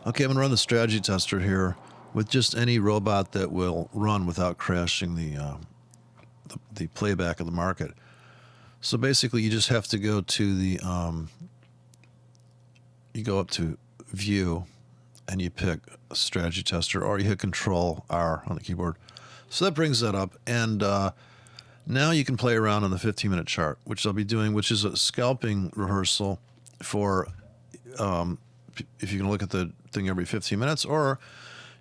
Okay, I'm going to run the strategy tester here with just any robot that will run without crashing the playback of the market. So basically, you just have to go to you go up to View, and you pick Strategy Tester, or you hit Control R on the keyboard. So that brings that up, and now you can play around on the 15-minute chart, which I'll be doing, which is a scalping rehearsal for if you can look at the thing every 15 minutes, or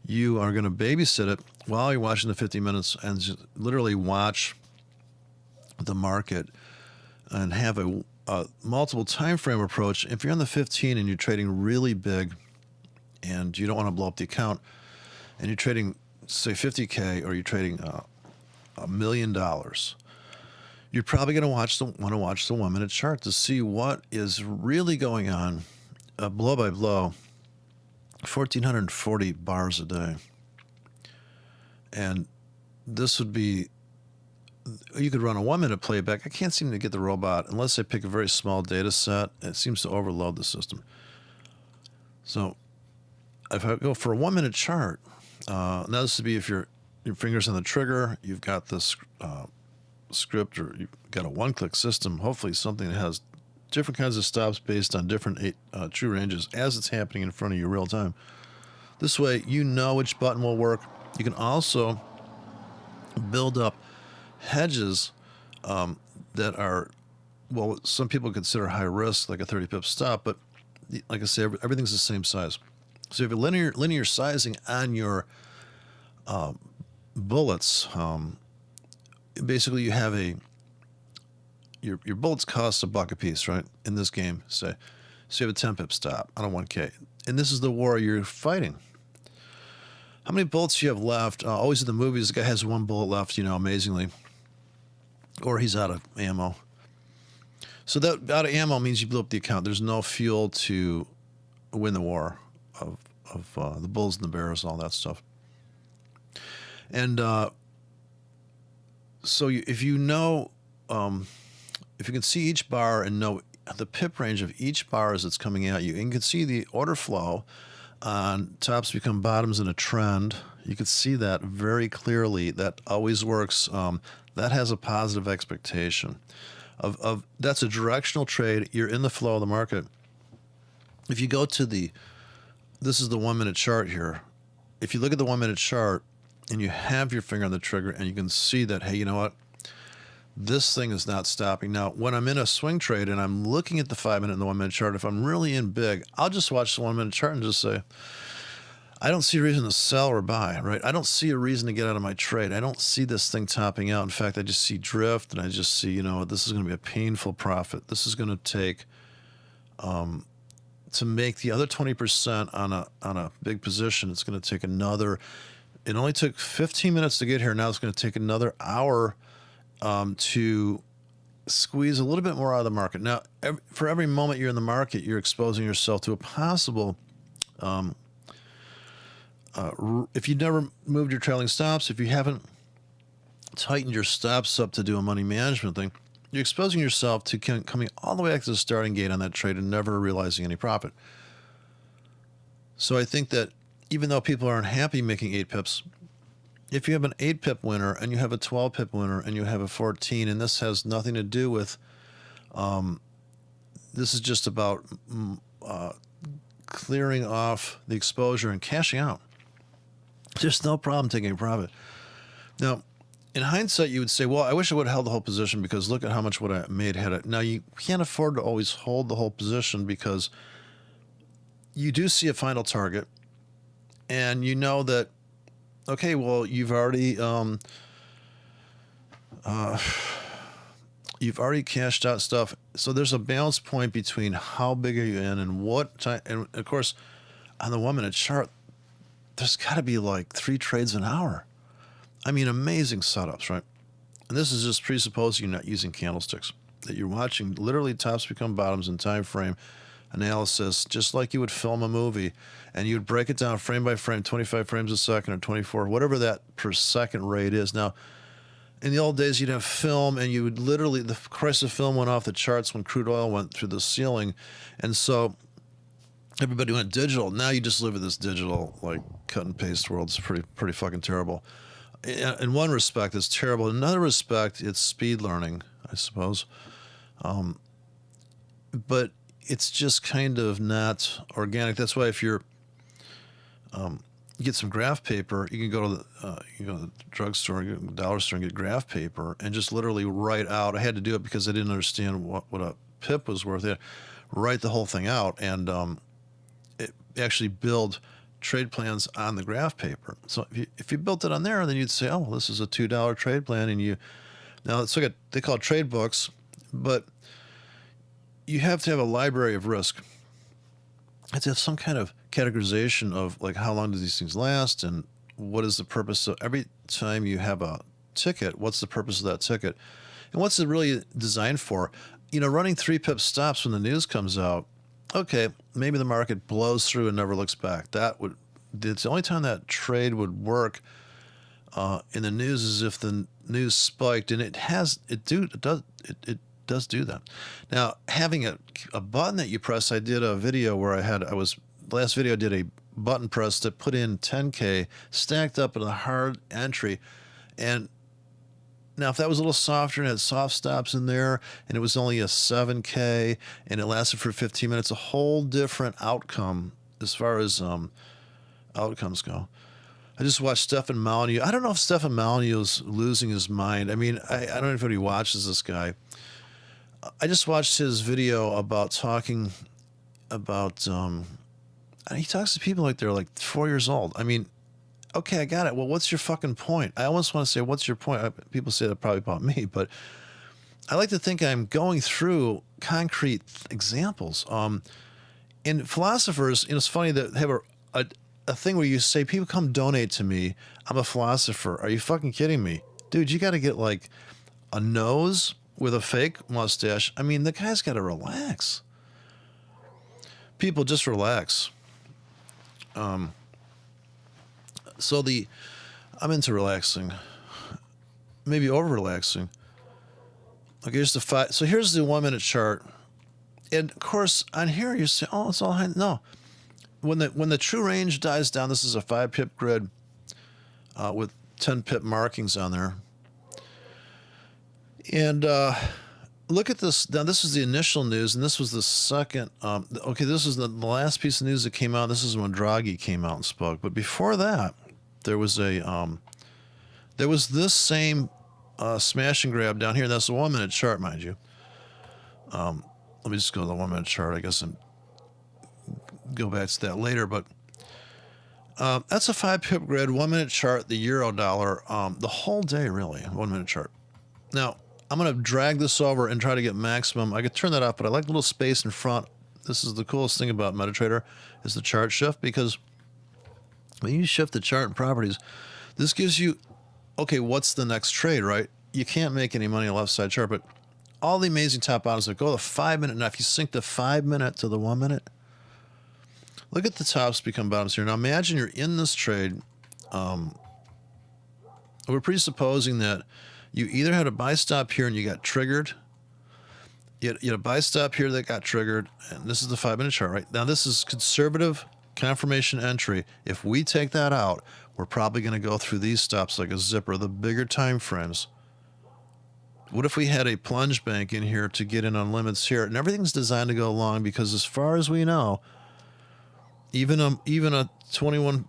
you are going to babysit it while you're watching the 15 minutes and just literally watch the market and have a multiple time frame approach. If you're on the 15 and you're trading really big and you don't want to blow up the account and you're trading, say, 50K, or you're trading $1 million, you're probably going to want to watch the 1 minute chart to see what is really going on, blow by blow, 1,440 bars a day. And this would be, you could run a 1 minute playback. I can't seem to get the robot, unless I pick a very small data set. It seems to overload the system. So if I go for a 1 minute chart, now this would be if your finger's on the trigger, you've got this script, or you've got a one-click system, hopefully something that has different kinds of stops based on different true ranges as it's happening in front of you real time. This way, you know which button will work. You can also build up hedges that are, well, some people consider high risk, like a 30 pip stop, but like I say, everything's the same size. So if you have linear sizing on your bullets, basically you have your bullets cost $1 a piece, right? In this game, say, so you have a 10 pip stop on a 1K, and this is the war you're fighting. How many bullets do you have left? Always in the movies, the guy has one bullet left, amazingly, or he's out of ammo. So that out of ammo means you blew up the account. There's no fuel to win the war of the bulls and the bears, all that stuff. And so if you know, if you can see each bar and know the pip range of each bar as it's coming at you, and you can see the order flow on tops become bottoms in a trend, you can see that very clearly. That always works. That has a positive expectation of that's a directional trade. You're in the flow of the market. If you go to this is the 1 minute chart here. If you look at the 1 minute chart and you have your finger on the trigger and you can see that, hey, you know what? This thing is not stopping. Now, when I'm in a swing trade and I'm looking at the 5 minute and the 1 minute chart, if I'm really in big, I'll just watch the 1 minute chart and just say, I don't see a reason to sell or buy, right? I don't see a reason to get out of my trade. I don't see this thing topping out. In fact, I just see drift, and I just see, this is going to be a painful profit. This is going to take, to make the other 20% on a big position, it's going to take another, it only took 15 minutes to get here. Now it's going to take another hour to squeeze a little bit more out of the market. Now, for every moment you're in the market, you're exposing yourself to a possible, if you've never moved your trailing stops, if you haven't tightened your stops up to do a money management thing, you're exposing yourself to coming all the way back to the starting gate on that trade and never realizing any profit. So I think that even though people aren't happy making 8 pips, if you have an 8 pip winner and you have a 12 pip winner and you have a 14, and this has nothing to do with, this is just about clearing off the exposure and cashing out. There's no problem taking a profit. Now, in hindsight, you would say, well, I wish I would have held the whole position because look at how much what I made had it. Now, you can't afford to always hold the whole position because you do see a final target and you know that, okay, well, you've already cashed out stuff. So there's a balance point between how big are you in and what time. And of course, on the 1 minute chart, there's got to be like 3 trades an hour. I mean, amazing setups, right? And this is just presupposing you're not using candlesticks, that you're watching literally tops become bottoms in time frame analysis, just like you would film a movie, and you'd break it down frame by frame, 25 frames a second or 24, whatever that per second rate is. Now, in the old days, you'd have film, and you would literally, the price of film went off the charts when crude oil went through the ceiling. And so everybody went digital. Now you just live in this digital, like, cut and paste world. It's pretty fucking terrible. In one respect, it's terrible. In another respect, it's speed learning, I suppose. But it's just kind of not organic. That's why if you get some graph paper, you can go to the drugstore, dollar store, and get graph paper, and just literally write out. I had to do it because I didn't understand what a pip was worth. Write the whole thing out and actually build trade plans on the graph paper. So if you built it on there, then you'd say, oh, well, this is a $2 trade plan, and now it's like they call it trade books, but you have to have a library of risk. You have to have some kind of categorization of, like, how long do these things last, and what is the purpose of every time you have a ticket? What's the purpose of that ticket, and what's it really designed for? Running 3 pip stops when the news comes out. Okay, maybe the market blows through and never looks back. It's the only time that trade would work in the news is if the news spiked, and it does do that. Now, having a button that you press, I did a video where last video I did a button press that put in 10K stacked up in a hard entry, and now, if that was a little softer and had soft stops in there, and it was only a 7K and it lasted for 15 minutes, a whole different outcome as far as outcomes go. I just watched Stefan Molyneux. I don't know if Stefan Molyneux is losing his mind. I mean, I don't know if anybody watches this guy. I just watched his video about talking about, he talks to people like they're like 4 years old. I mean, okay, I got it. Well, what's your fucking point? I almost want to say, what's your point? People say that probably about me, but I like to think I'm going through concrete examples. And philosophers, it's funny that they have a thing where you say, people come donate to me. I'm a philosopher. Are you fucking kidding me? Dude, you got to get like a nose with a fake mustache. I mean, the guy's got to relax. People, just relax. So I'm into relaxing, maybe over relaxing. Okay, here's the 5. So here's the 1 minute chart, and of course on here you say, oh, it's all high. No, when the true range dies down, this is a 5 pip grid with 10 pip markings on there, and look at this. Now this is the initial news, and this was the second. Okay, this is the last piece of news that came out. This is when Draghi came out and spoke, but before that, there was this same smash and grab down here. That's a 1 minute chart, mind you. Let me just go to the 1 minute chart, I guess, and go back to that later. But that's a 5 pip grid, 1 minute chart, the euro dollar, the whole day, really, 1 minute chart. Now, I'm going to drag this over and try to get maximum. I could turn that off, but I like a little space in front. This is the coolest thing about MetaTrader is the chart shift, because when you shift the chart and properties, this gives you, okay, what's the next trade, right? You can't make any money on the left side chart, but all the amazing top bottoms that go to the 5 minute. Now, if you sync the 5 minute to the 1 minute, look at the tops become bottoms here. Now, imagine you're in this trade. We're presupposing that you either had a buy stop here and you got triggered. You had a buy stop here that got triggered, and this is the 5 minute chart, right? Now, this is conservative confirmation entry. If we take that out, we're probably going to go through these stops like a zipper, the bigger time frames. What if we had a plunge bank in here to get in on limits here? And everything's designed to go long, because as far as we know, even a 21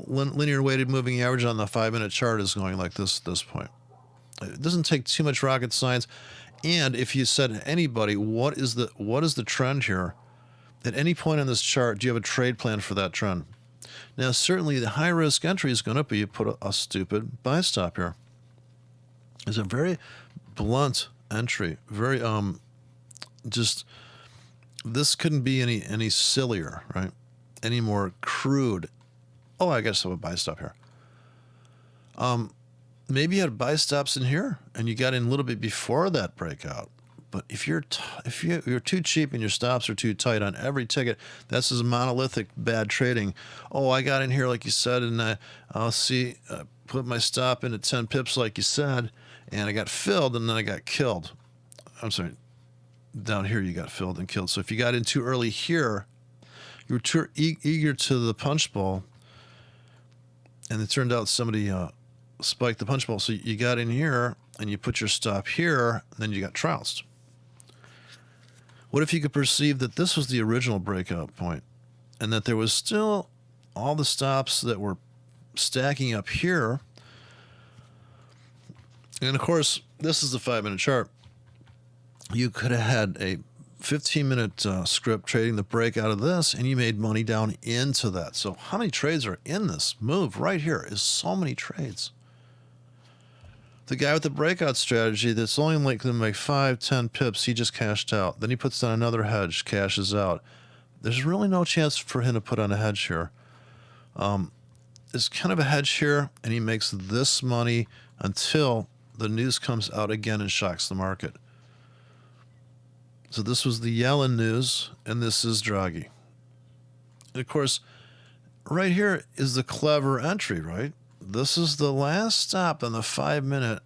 linear weighted moving average on the 5 minute chart is going like this at this point. It doesn't take too much rocket science. And if you said to anybody, what is the trend here? At any point on this chart, do you have a trade plan for that trend? Now, certainly the high risk entry is going to be you put a stupid buy stop here. It's a very blunt entry. Very just this couldn't be any sillier, right? Any more crude. Oh, I guess I have a buy stop here. Maybe you had buy stops in here and you got in a little bit before that breakout. But if you're too cheap and your stops are too tight on every ticket, that's just monolithic bad trading. Oh, I got in here like you said, and I'll see, put my stop in at 10 pips like you said, and I got filled, and then I got killed. I'm sorry, down here you got filled and killed. So if you got in too early here, you were too eager to the punch bowl, and it turned out somebody spiked the punch bowl. So you got in here and you put your stop here, and then you got trounced. What if you could perceive that this was the original breakout point and that there was still all the stops that were stacking up here? And of course, this is the 5-minute chart. You could have had a 15-minute script trading the break out of this, and you made money down into that. So how many trades are in this move right here is so many trades. The guy with the breakout strategy that's only like going to make 5-10 pips, he just cashed out. Then he puts down another hedge, cashes out. There's really no chance for him to put on a hedge here. There's kind of a hedge here, and he makes this money until the news comes out again and shocks the market. So this was the Yellen news, and this is Draghi. And of course, right here is the clever entry, right? This is the last stop on the 5-minute.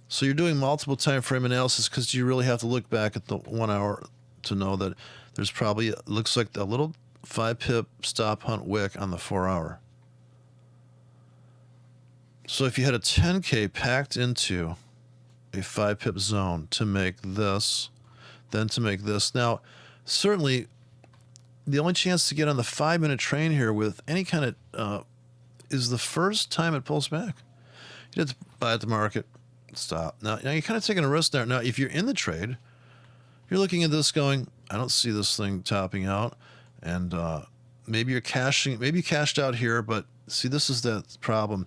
So you're doing multiple time frame analysis because you really have to look back at the 1 hour to know that there's probably, it looks like a little 5-pip stop hunt wick on the 4 hour. So if you had a 10K packed into a 5-pip zone to make this, then to make this. Now, certainly, the only chance to get on the 5-minute train here with any kind of is the first time it pulls back. You have to buy at the market, stop. Now you're kind of taking a risk there. Now, if you're in the trade, you're looking at this going, I don't see this thing topping out, and maybe you're cashing, maybe you cashed out here, but see, this is the problem.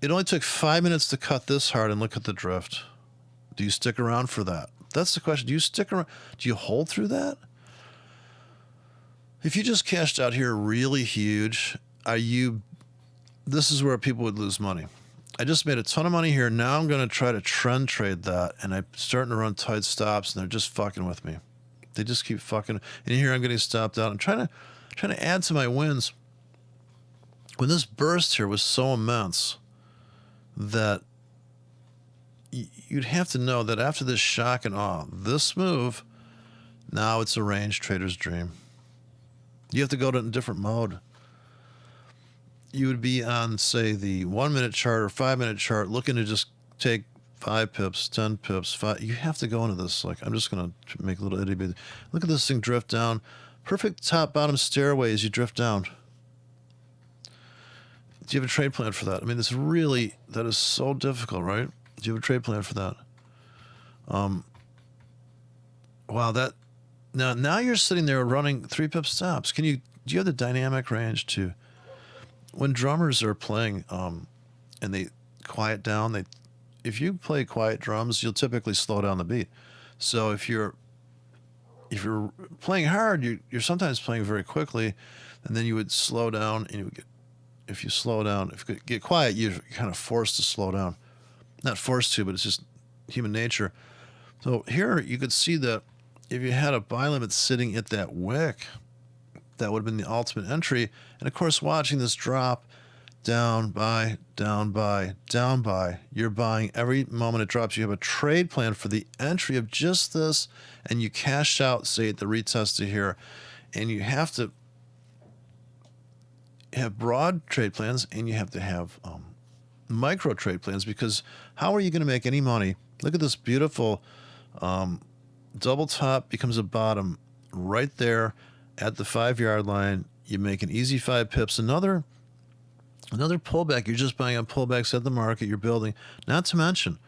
It only took 5 minutes to cut this hard and look at the drift. Do you stick around for that? That's the question. Do you stick around? Do you hold through that? If you just cashed out here really huge, this is where people would lose money. I just made a ton of money here. Now I'm going to try to trend trade that, and I'm starting to run tight stops, and they're just fucking with me. They just keep fucking. And here I'm getting stopped out. I'm trying to add to my wins. When this burst here was so immense that you'd have to know that after this shock and awe, this move, now it's a range trader's dream. You have to go to a different mode. You would be on, say, the 1-minute chart or 5-minute chart, looking to just take 5 pips, 10 pips, 5. You have to go into this. Like, I'm just going to make a little itty bitty. Look at this thing drift down. Perfect top bottom stairway as you drift down. Do you have a trade plan for that? I mean, that is so difficult, right? Do you have a trade plan for that? Wow, now you're sitting there running 3-pip stops. Do you have the dynamic range to, when drummers are playing and they quiet down, if you play quiet drums, you'll typically slow down the beat. So if you're playing hard, you're sometimes playing very quickly, and then you would slow down, and if you get quiet, you're kind of forced to slow down. Not forced to, but it's just human nature. So here you could see that if you had a buy limit sitting at that wick, that would have been the ultimate entry. And of course, watching this drop down, buy, down, buy, down, buy, you're buying every moment it drops. You have a trade plan for the entry of just this, and you cash out, say, at the retest here, and you have to have broad trade plans, and you have to have micro trade plans, because how are you going to make any money? Look at this beautiful double top becomes a bottom right there at the 5-yard line. You make an easy 5 pips. Another pullback. You're just buying on pullbacks at the market. You're building. Not to mention,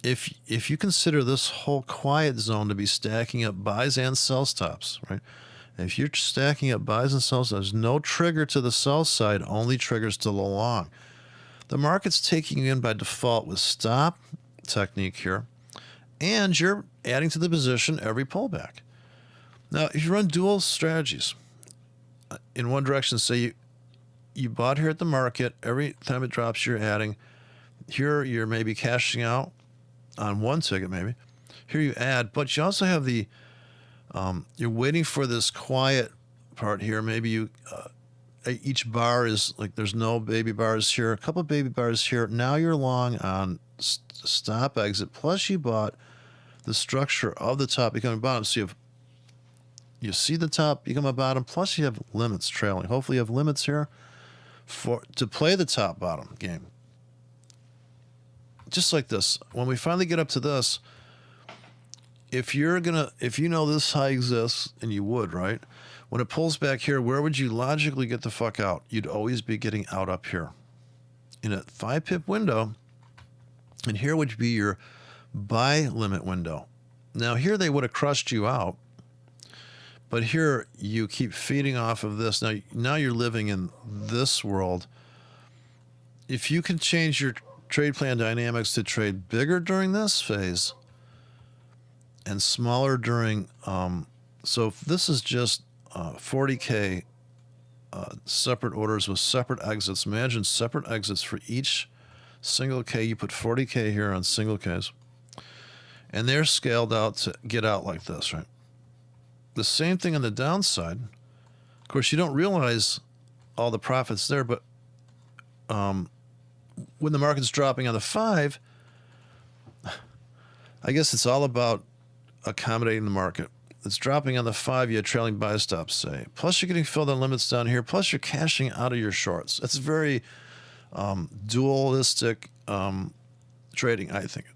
if you consider this whole quiet zone to be stacking up buys and sell stops, right? If you're stacking up buys and sell stops, no trigger to the sell side, only triggers to the long. The market's taking you in by default with stop technique here, and you're adding to the position every pullback. Now, if you run dual strategies in one direction, say you bought here at the market, every time it drops, you're adding. Here, you're maybe cashing out on one ticket, maybe. Here you add, but you also have you're waiting for this quiet part here. Maybe each bar is like, there's no baby bars here, a couple of baby bars here. Now you're long on stop exit, plus you bought the structure of the top becoming bottom. So You see the top, you come a bottom, plus you have limits trailing. Hopefully you have limits here to play the top bottom game. Just like this. When we finally get up to this, if you know this high exists, and you would, right? When it pulls back here, where would you logically get the fuck out? You'd always be getting out up here. In a 5 pip window, and here would be your buy limit window. Now here they would have crushed you out, but here you keep feeding off of this. Now you're living in this world. If you can change your trade plan dynamics to trade bigger during this phase and smaller during, so if this is just 40K separate orders with separate exits, imagine separate exits for each single K. You put 40K here on single Ks, and they're scaled out to get out like this, right? The same thing on the downside. Of course, you don't realize all the profits there, but when the market's dropping on the 5, I guess it's all about accommodating the market. It's dropping on the 5, you have trailing buy stops, say. Plus, you're getting filled on limits down here. Plus, you're cashing out of your shorts. That's very dualistic trading, I think.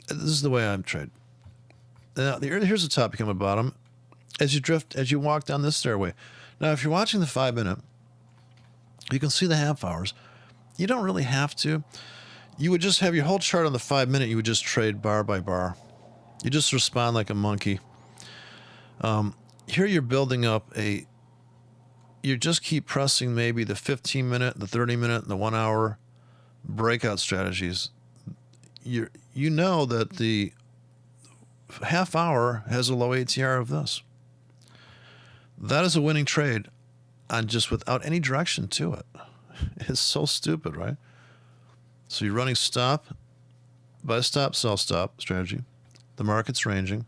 This is the way I'm trading. Now, here's the top become a bottom. As you walk down this stairway. Now, if you're watching the 5-minute, you can see the half hours. You don't really have to. You would just have your whole chart on the 5-minute. You would just trade bar by bar. You just respond like a monkey. Here you're building up you just keep pressing maybe the 15-minute, the 30-minute, and the 1 hour breakout strategies. You know that the half hour has a low ATR of this. That is a winning trade on just without any direction to it. It's so stupid, right? So you're running stop, buy stop, sell stop strategy. The market's ranging.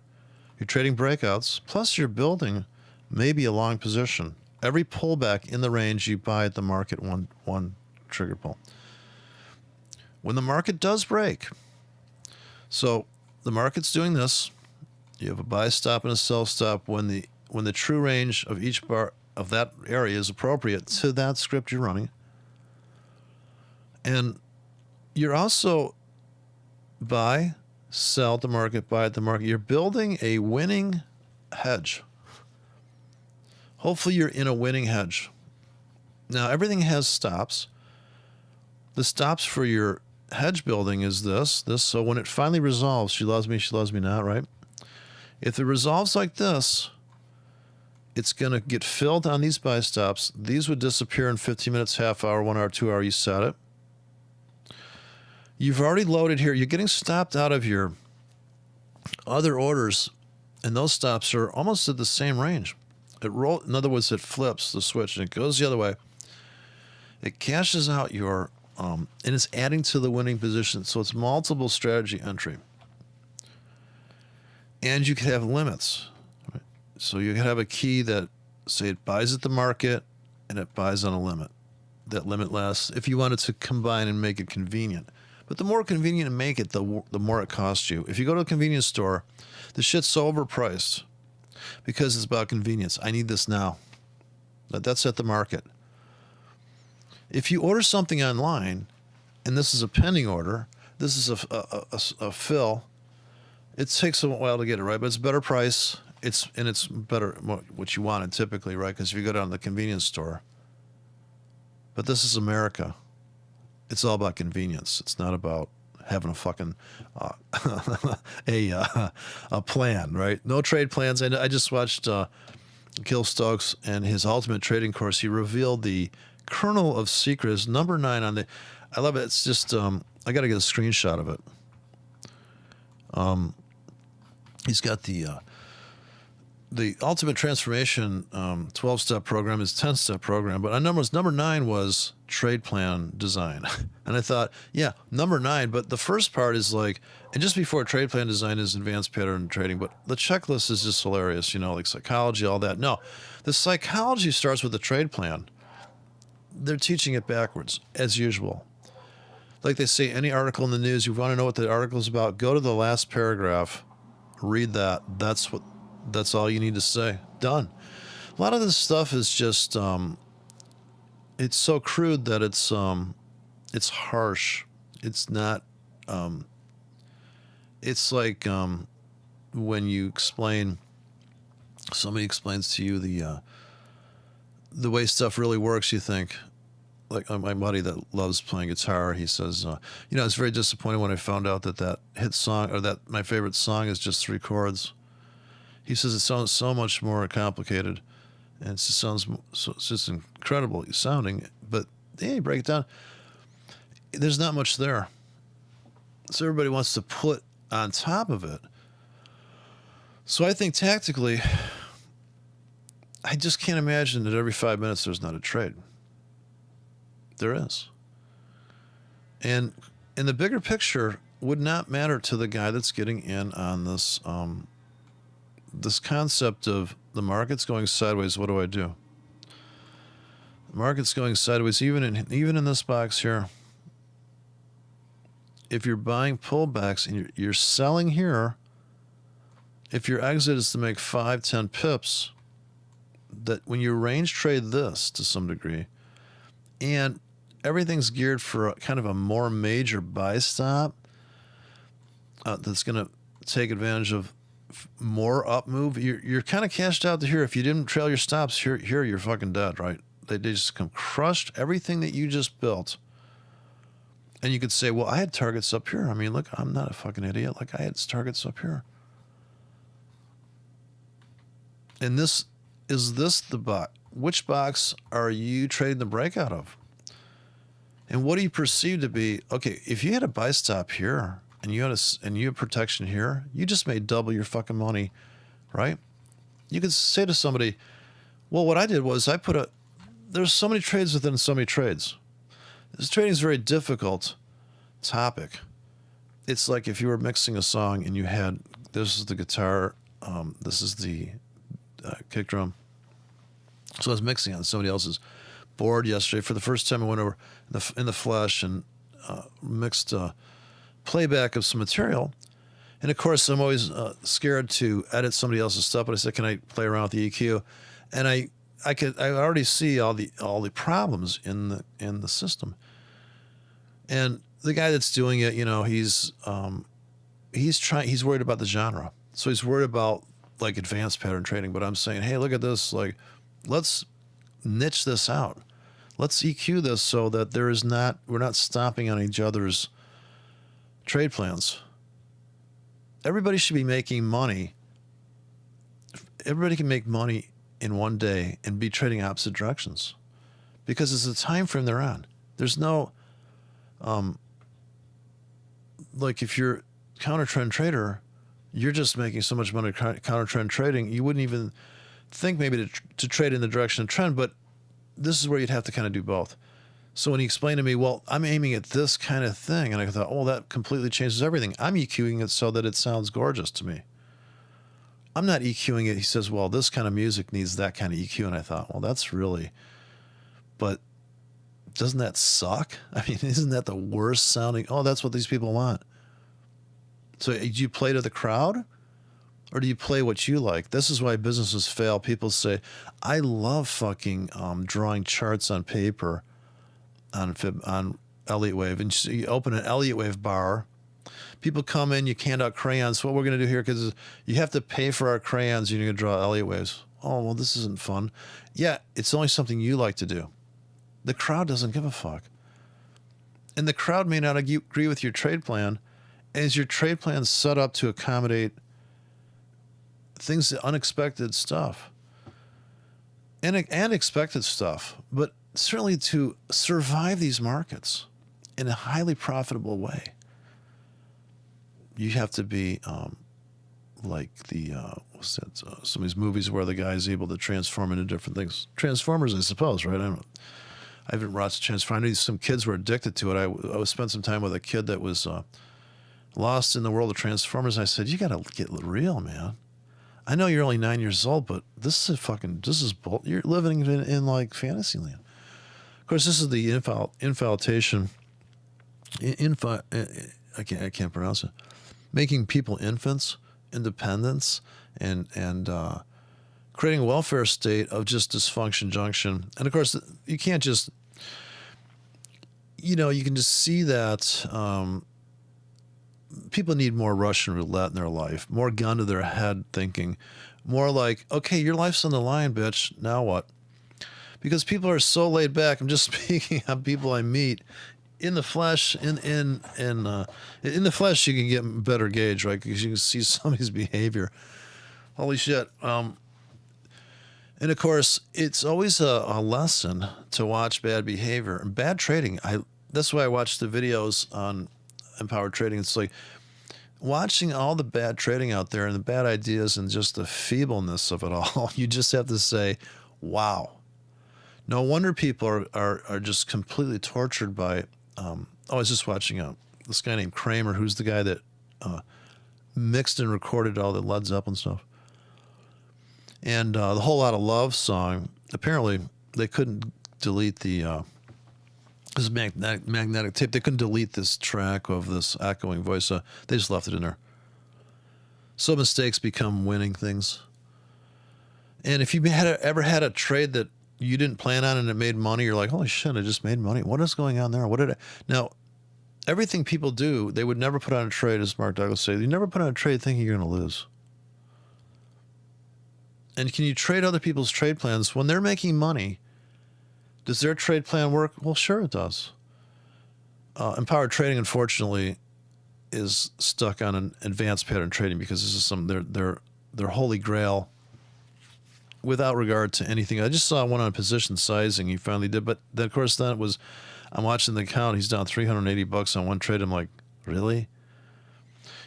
You're trading breakouts, plus you're building maybe a long position. Every pullback in the range, you buy at the market one trigger pull. When the market does break, so the market's doing this, you have a buy stop and a sell stop when the true range of each bar of that area is appropriate to that script you're running. And you're also buy, sell at the market, buy at the market. You're building a winning hedge. Hopefully you're in a winning hedge. Now, everything has stops. The stops for your hedge building is this. So when it finally resolves, she loves me not, right? If it resolves like this, it's going to get filled on these buy stops. These would disappear in 15 minutes, half hour, 1 hour, 2 hour. You set it. You've already loaded here. You're getting stopped out of your other orders, and those stops are almost at the same range. In other words, it flips the switch, and it goes the other way. It cashes out your, and it's adding to the winning position. So it's multiple strategy entry. And you could have limits. Right? So you could have a key that, say, it buys at the market, and it buys on a limit. That limit lasts, if you wanted to combine and make it convenient. But the more convenient you make it, the more it costs you. If you go to a convenience store, the shit's so overpriced because it's about convenience. I need this now. That's at the market. If you order something online, and this is a pending order, this is a fill, it takes a while to get it, right? But it's a better price. It's better what you wanted typically, right? Because if you go down to the convenience store. But this is America. It's all about convenience. It's not about having a fucking a plan, right? No trade plans. I just watched Gil Stokes and his Ultimate Trading Course. He revealed the kernel of secrets, number 9 on the. I love it. It's just I got to get a screenshot of it. He's got the Ultimate Transformation 12-step program is 10-step program, but on number 9 was trade plan design. And I thought, yeah, number 9, but the first part is like, and just before trade plan design is advanced pattern trading, but the checklist is just hilarious, like psychology, all that. No, the psychology starts with the trade plan. They're teaching it backwards, as usual. Like they say, any article in the news, you want to know what the article is about, go to the last paragraph, read that. That's what That's all you need to say. Done. A lot of this stuff is just it's so crude that it's harsh. It's not. It's like when you explain. Somebody explains to you the way stuff really works. You think, like my buddy that loves playing guitar. He says, it's very disappointing when I found out that hit song or that my favorite song is just 3 chords. He says it sounds so much more complicated, and it just sounds it's just incredible sounding. But yeah, you break it down. There's not much there. So everybody wants to put on top of it. So I think tactically, I just can't imagine that every 5 minutes there's not a trade. There is. And in the bigger picture, would not matter to the guy that's getting in on this this concept of the market's going sideways. What do I do? The market's going sideways, even in this box here. If you're buying pullbacks and you're selling here, if your exit is to make 5-10 pips, that when you range trade this to some degree, and everything's geared for kind of a more major buy stop that's going to take advantage of more up move, you're kind of cashed out to here. If you didn't trail your stops here you're fucking dead, right? They just come crushed everything that you just built. And you could say, well, I had targets up here. I mean, look, I'm not a fucking idiot. Like, I had targets up here. And is this the box? Which box are you trading the breakout of? And what do you perceive to be, okay, if you had a buy stop here and you had protection here, you just made double your fucking money, right? You could say to somebody, well, what I did was there's so many trades within so many trades. This trading is a very difficult topic. It's like if you were mixing a song and you had, this is the guitar, this is the kick drum. So I was mixing on somebody else's board yesterday. For the first time I went over in the flesh and mixed playback of some material. And of course I'm always scared to edit somebody else's stuff, but I said, can I play around with the EQ? And I already see all the problems in the system. And the guy that's doing it, he's worried about the genre. So he's worried about like advanced pattern trading. But I'm saying, hey, look at this. Like, let's niche this out. Let's EQ this so that we're not stomping on each other's trade plans. Everybody should be making money. Everybody can make money in one day and be trading opposite directions because it's the time frame they're on. There's no, like if you're counter trend trader, you're just making so much money counter trend trading. You wouldn't even think maybe to trade in the direction of trend, but this is where you'd have to kind of do both. So when he explained to me, well, I'm aiming at this kind of thing. And I thought, oh, that completely changes everything. I'm EQing it so that it sounds gorgeous to me. I'm not EQing it. He says, well, this kind of music needs that kind of EQ. And I thought, well, that's really, but doesn't that suck? I mean, isn't that the worst sounding? Oh, that's what these people want. So do you play to the crowd or do you play what you like? This is why businesses fail. People say, I love fucking drawing charts on paper on Elliott Wave. And so you open an Elliott Wave bar. People come in, you hand out crayons. What we're going to do here, because you have to pay for our crayons, you're going to draw Elliott Waves. Oh, well, this isn't fun. Yeah, it's only something you like to do. The crowd doesn't give a fuck. And the crowd may not agree with your trade plan. And is your trade plan set up to accommodate things, unexpected stuff? And expected stuff, but certainly to survive these markets in a highly profitable way. You have to be like what's that? Some of these movies where the guy's able to transform into different things. Transformers, I suppose, right? I haven't watched Transformers. I know some kids were addicted to it. I spent some time with a kid that was lost in the world of Transformers. And I said, you got to get real, man. I know you're only 9 years old, but you're living in like fantasy land. Of course, this is the infaltation. I can't pronounce it. Making people infants, independence, and creating a welfare state of just dysfunction junction. And of course, you can't just, you can just see that people need more Russian roulette in their life, more gun to their head thinking, more like, okay, your life's on the line, bitch. Now what? Because people are so laid back. I'm just speaking on people I meet in the flesh. In the flesh, you can get a better gauge, right? Because you can see somebody's behavior. Holy shit. And of course, it's always a lesson to watch bad behavior and bad trading. That's why I watch the videos on Empowered Trading. It's like watching all the bad trading out there and the bad ideas and just the feebleness of it all. You just have to say, wow. No wonder people are just completely tortured by. I was just watching this guy named Kramer, who's the guy that mixed and recorded all the Led Zeppelin stuff. And the Whole Lotta Love song, apparently they couldn't delete this magnetic tape. They couldn't delete this track of this echoing voice. They just left it in there. So mistakes become winning things. And if you ever had a trade that you didn't plan on and it made money, you're like, holy shit, I just made money. What is going on there? Now, everything people do, they would never put on a trade, as Mark Douglas said. You never put on a trade thinking you're going to lose. And can you trade other people's trade plans when they're making money? Does their trade plan work? Well, sure it does. Empowered Trading, unfortunately, is stuck on an advanced pattern trading because this is their holy grail without regard to anything. I just saw one on position sizing he finally did, but then, of course, I'm watching the account. He's down $380 on one trade. I'm like, really?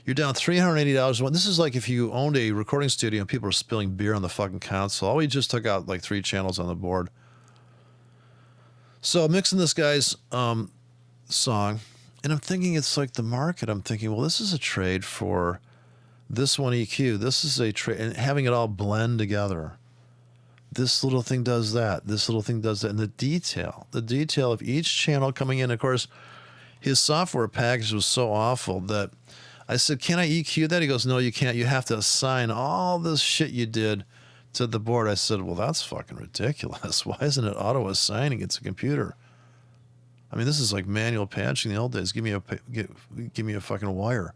You're down $380. This is like if you owned a recording studio and people are spilling beer on the fucking console. We just took out like 3 channels on the board. So mixing this guy's song, and I'm thinking it's like the market. I'm thinking, well, this is a trade for this one EQ. This is a trade, and having it all blend together. This little thing does that. This little thing does that. And the detail of each channel coming in. Of course, his software package was so awful that I said, can I EQ that? He goes, no, you can't. You have to assign all this shit you did to the board. I said, well, that's fucking ridiculous. Why isn't it auto-assigning? It's a computer. I mean, this is like manual patching in the old days. Give me a fucking wire.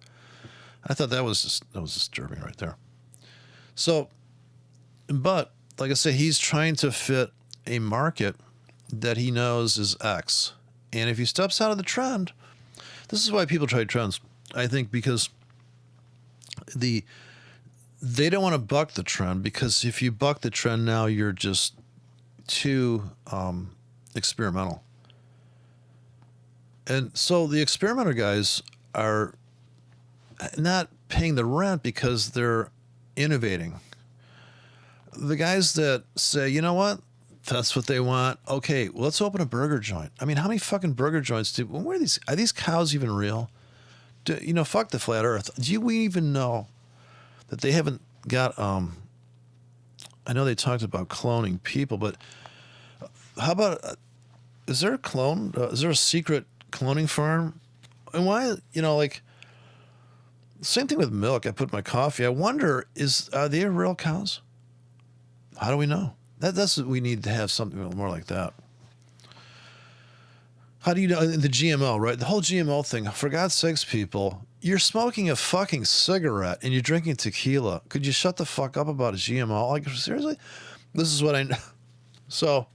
I thought that was disturbing right there. So, but like I say, he's trying to fit a market that he knows is X. And if he steps out of the trend, this is why people trade trends. I think because they don't want to buck the trend, because if you buck the trend now, you're just too experimental. And so the experimenter guys are not paying the rent because they're innovating. The guys that say, you know what, that's what they want. Okay, well, let's open a burger joint. I mean, how many fucking burger joints where are these cows even real? Fuck the flat earth. Do we even know that they haven't got, I know they talked about cloning people, but how about, is there a secret cloning farm? And why, same thing with milk. I put in my coffee. I wonder, are they real cows? How do we know? That's what we need to have, something more like that. How do you know the GMO, right? The whole GMO thing, for God's sakes, people, you're smoking a fucking cigarette and you're drinking tequila. Could you shut the fuck up about a GMO? Like, seriously? This is what I know. So,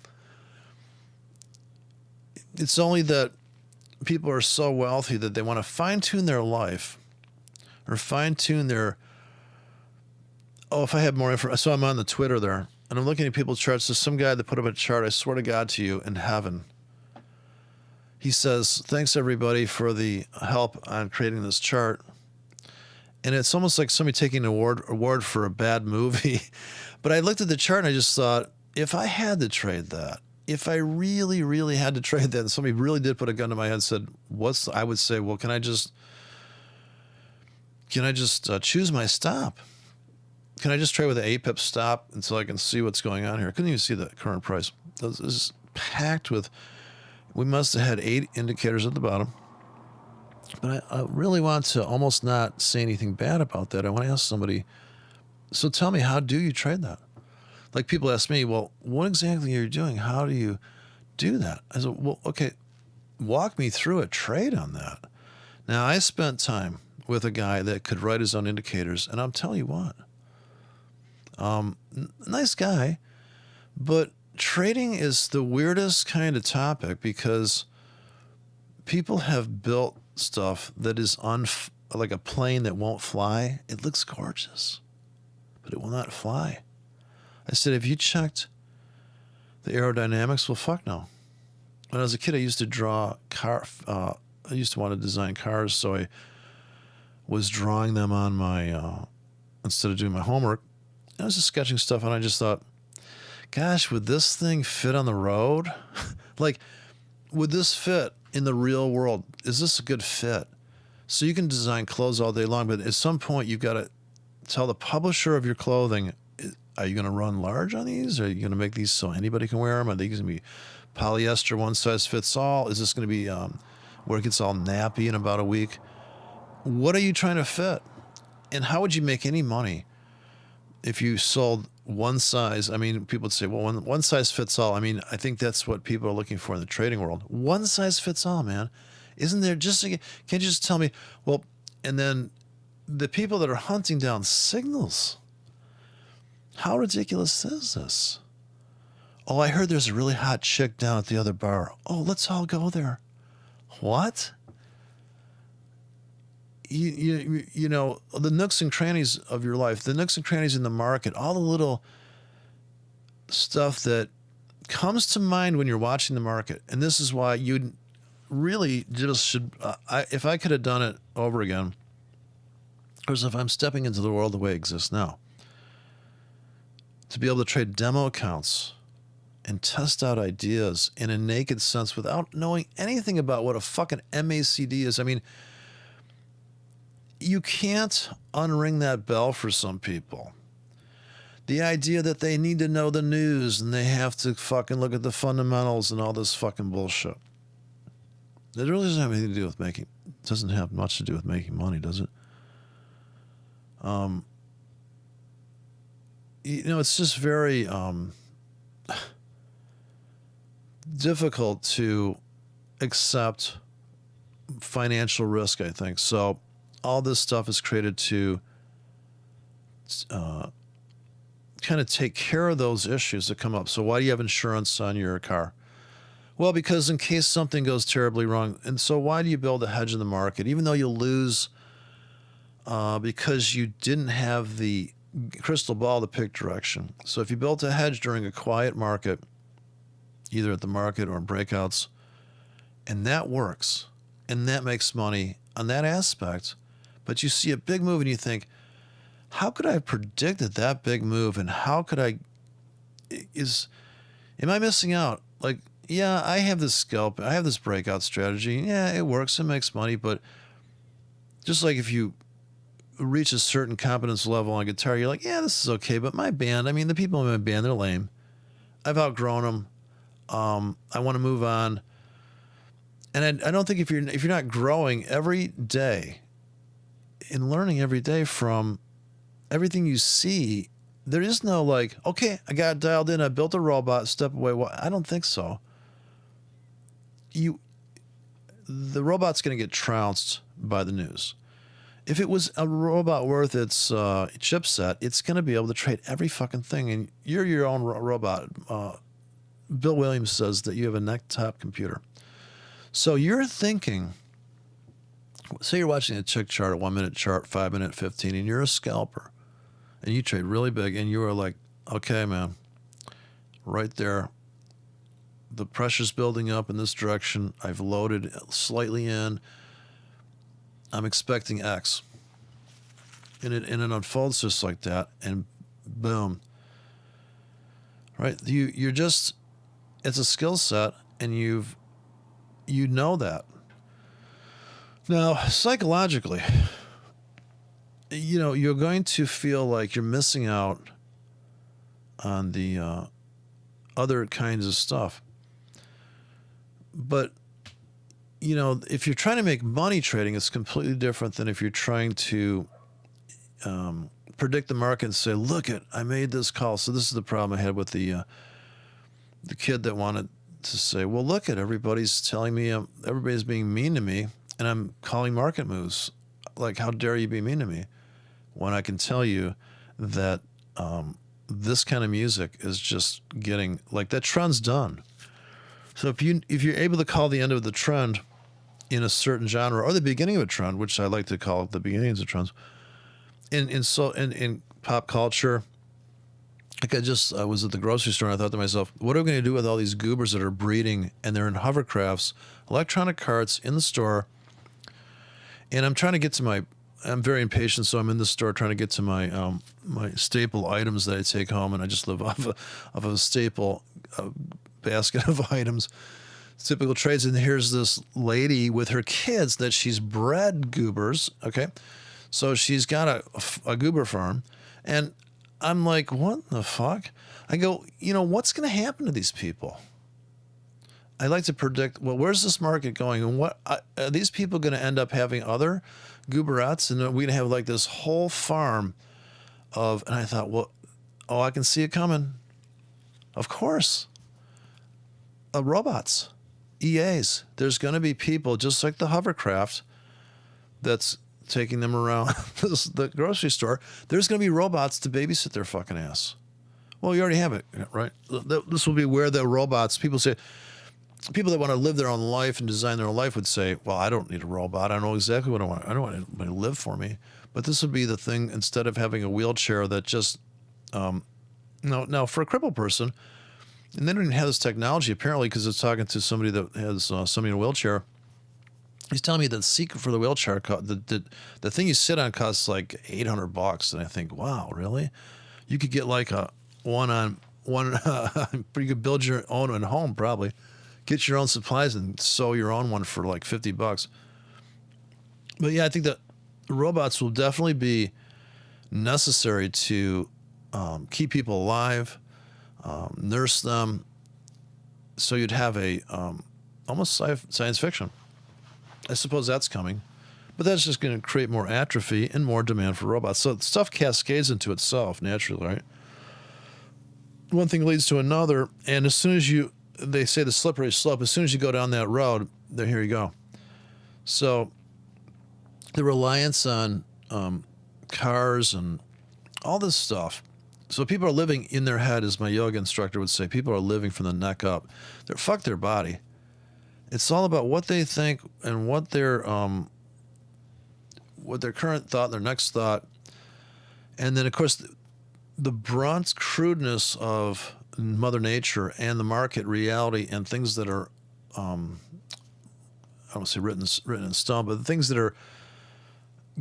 it's only that people are so wealthy that they want to fine-tune their life or fine-tune their, if I have more information. So I'm on the Twitter there, and I'm looking at people's charts. There's some guy that put up a chart, I swear to God to you, in heaven. He says, thanks everybody for the help on creating this chart. And it's almost like somebody taking an award for a bad movie. But I looked at the chart and I just thought, if I had to trade that, if I really, really had to trade that, and somebody really did put a gun to my head and said, I would say, well, can I just choose my stop? Can I just trade with an APIP stop until I can see what's going on here? I couldn't even see the current price. This is packed with, we must have had 8 indicators at the bottom. But I really want to almost not say anything bad about that. I want to ask somebody, So tell me, how do you trade that? Like people ask me, well, what exactly are you doing? How do you do that? I said, well, okay, walk me through a trade on that. Now, I spent time with a guy that could write his own indicators, and I'm telling you what, nice guy, but trading is the weirdest kind of topic because people have built stuff that is like a plane that won't fly. It looks gorgeous, but it will not fly. I said, have you checked the aerodynamics? Well, fuck no. When I was a kid, I used to draw I used to want to design cars, so I was drawing them on my, instead of doing my homework, I was just sketching stuff, and I just thought, gosh, would this thing fit on the road? Like, would this fit in the real world? Is this a good fit? So you can design clothes all day long, but at some point you've got to tell the publisher of your clothing, are you going to run large on these? Are you going to make these so anybody can wear them? Are they going to be polyester, one size fits all? Is this going to be where it gets all nappy in about a week? What are you trying to fit? And how would you make any money if you sold one size? I mean, people would say, well, one size fits all. I mean, I think that's what people are looking for in the trading world. One size fits all, man. Isn't there just, can't you just tell me, well, and then the people that are hunting down signals, how ridiculous is this? Oh, I heard there's a really hot chick down at the other bar. Oh, let's all go there. What? You know, the nooks and crannies of your life, the nooks and crannies in the market, all the little stuff that comes to mind when you're watching the market. And this is why you really just should, if I could have done it over again, or if I'm stepping into the world the way it exists now, to be able to trade demo accounts and test out ideas in a naked sense without knowing anything about what a fucking MACD is. I mean, you can't unring that bell for some people. The idea that they need to know the news and they have to fucking look at the fundamentals and all this fucking bullshit. It really doesn't have anything to do with doesn't have much to do with making money, does it? You know, it's just very difficult to accept financial risk, I think. So all this stuff is created to kind of take care of those issues that come up. So why do you have insurance on your car? Well, because in case something goes terribly wrong. And so why do you build a hedge in the market? Even though you'll lose because you didn't have the crystal ball to pick direction. So if you built a hedge during a quiet market, either at the market or breakouts, and that works, and that makes money on that aspect, but you see a big move and you think, how could I have predicted that big move? And how could am I missing out? Like, yeah, I have this scalp, I have this breakout strategy. Yeah, it works, it makes money, but just like if you reach a certain competence level on guitar, you're like, yeah, this is okay, but my band, I mean, the people in my band, they're lame. I've outgrown them. I want to move on. And I don't think if you're not growing every day and learning every day from everything you see, there is no like, okay, I got dialed in, I built a robot, step away. Well, I don't think so. The robot's going to get trounced by the news. If it was a robot worth its chipset, it's going to be able to trade every fucking thing. And you're your own robot. Bill Williams says that you have a neck-top computer. So you're thinking, say you're watching a tick chart, a 1 minute chart, 5 minute, 15, and you're a scalper and you trade really big and you are like, okay, man, right there, the pressure's building up in this direction. I've loaded slightly in. I'm expecting X. And it unfolds just like that, and boom. Right? You're just, it's a skill set, and you know that. Now, psychologically, you know, you're going to feel like you're missing out on the other kinds of stuff. But you know, if you're trying to make money trading, it's completely different than if you're trying to predict the market and say, look it, I made this call. So this is the problem I had with the kid that wanted to say, well, look it, everybody's telling me, everybody's being mean to me, and I'm calling market moves. Like, how dare you be mean to me? When I can tell you that this kind of music is just getting, like, that trend's done. So if you're able to call the end of the trend in a certain genre, or the beginning of a trend, which I like to call the beginnings of trends, in pop culture, like I was at the grocery store and I thought to myself, what are we going to do with all these goobers that are breeding and they're in hovercrafts, electronic carts in the store? And I'm trying to get to I'm very impatient, so I'm in the store trying to get to my my staple items that I take home, and I just live off a staple basket of items, typical trades. And here's this lady with her kids that she's bred goobers. Okay, so she's got a goober farm, and I'm like, what the fuck? I go, what's going to happen to these people? I like to predict, well, where's this market going? And what are these people going to end up having other gooberettes? And we're going to have like this whole farm and I thought, well, I can see it coming. Of course. Robots, EAs. There's going to be people just like the hovercraft that's taking them around the grocery store. There's going to be robots to babysit their fucking ass. Well, you already have it, right? This will be where the robots, people that want to live their own life and design their own life would say, well, I don't need a robot. I know exactly what I want. I don't want anybody to live for me. But this would be the thing, instead of having a wheelchair that just, now for a crippled person, and they don't even have this technology apparently, because it's talking to somebody that has somebody in a wheelchair. He's telling me that the secret for the wheelchair, the thing you sit on costs like $800. And I think, wow, really? You could get like a one, but you could build your own at home probably. Get your own supplies and sew your own one for like $50. But yeah, I think that robots will definitely be necessary to keep people alive, nurse them. So you'd have a almost science fiction. I suppose that's coming, but that's just going to create more atrophy and more demand for robots. So stuff cascades into itself naturally, right? One thing leads to another, and as soon as they say the slippery slope, as soon as you go down that road, here you go. So the reliance on cars and all this stuff. So people are living in their head, as my yoga instructor would say. People are living from the neck up. Fuck their body. It's all about what they think and what their current thought, their next thought, and then of course the brunt crudeness of Mother Nature and the market reality and things that are, I don't want to say written in stone, but the things that are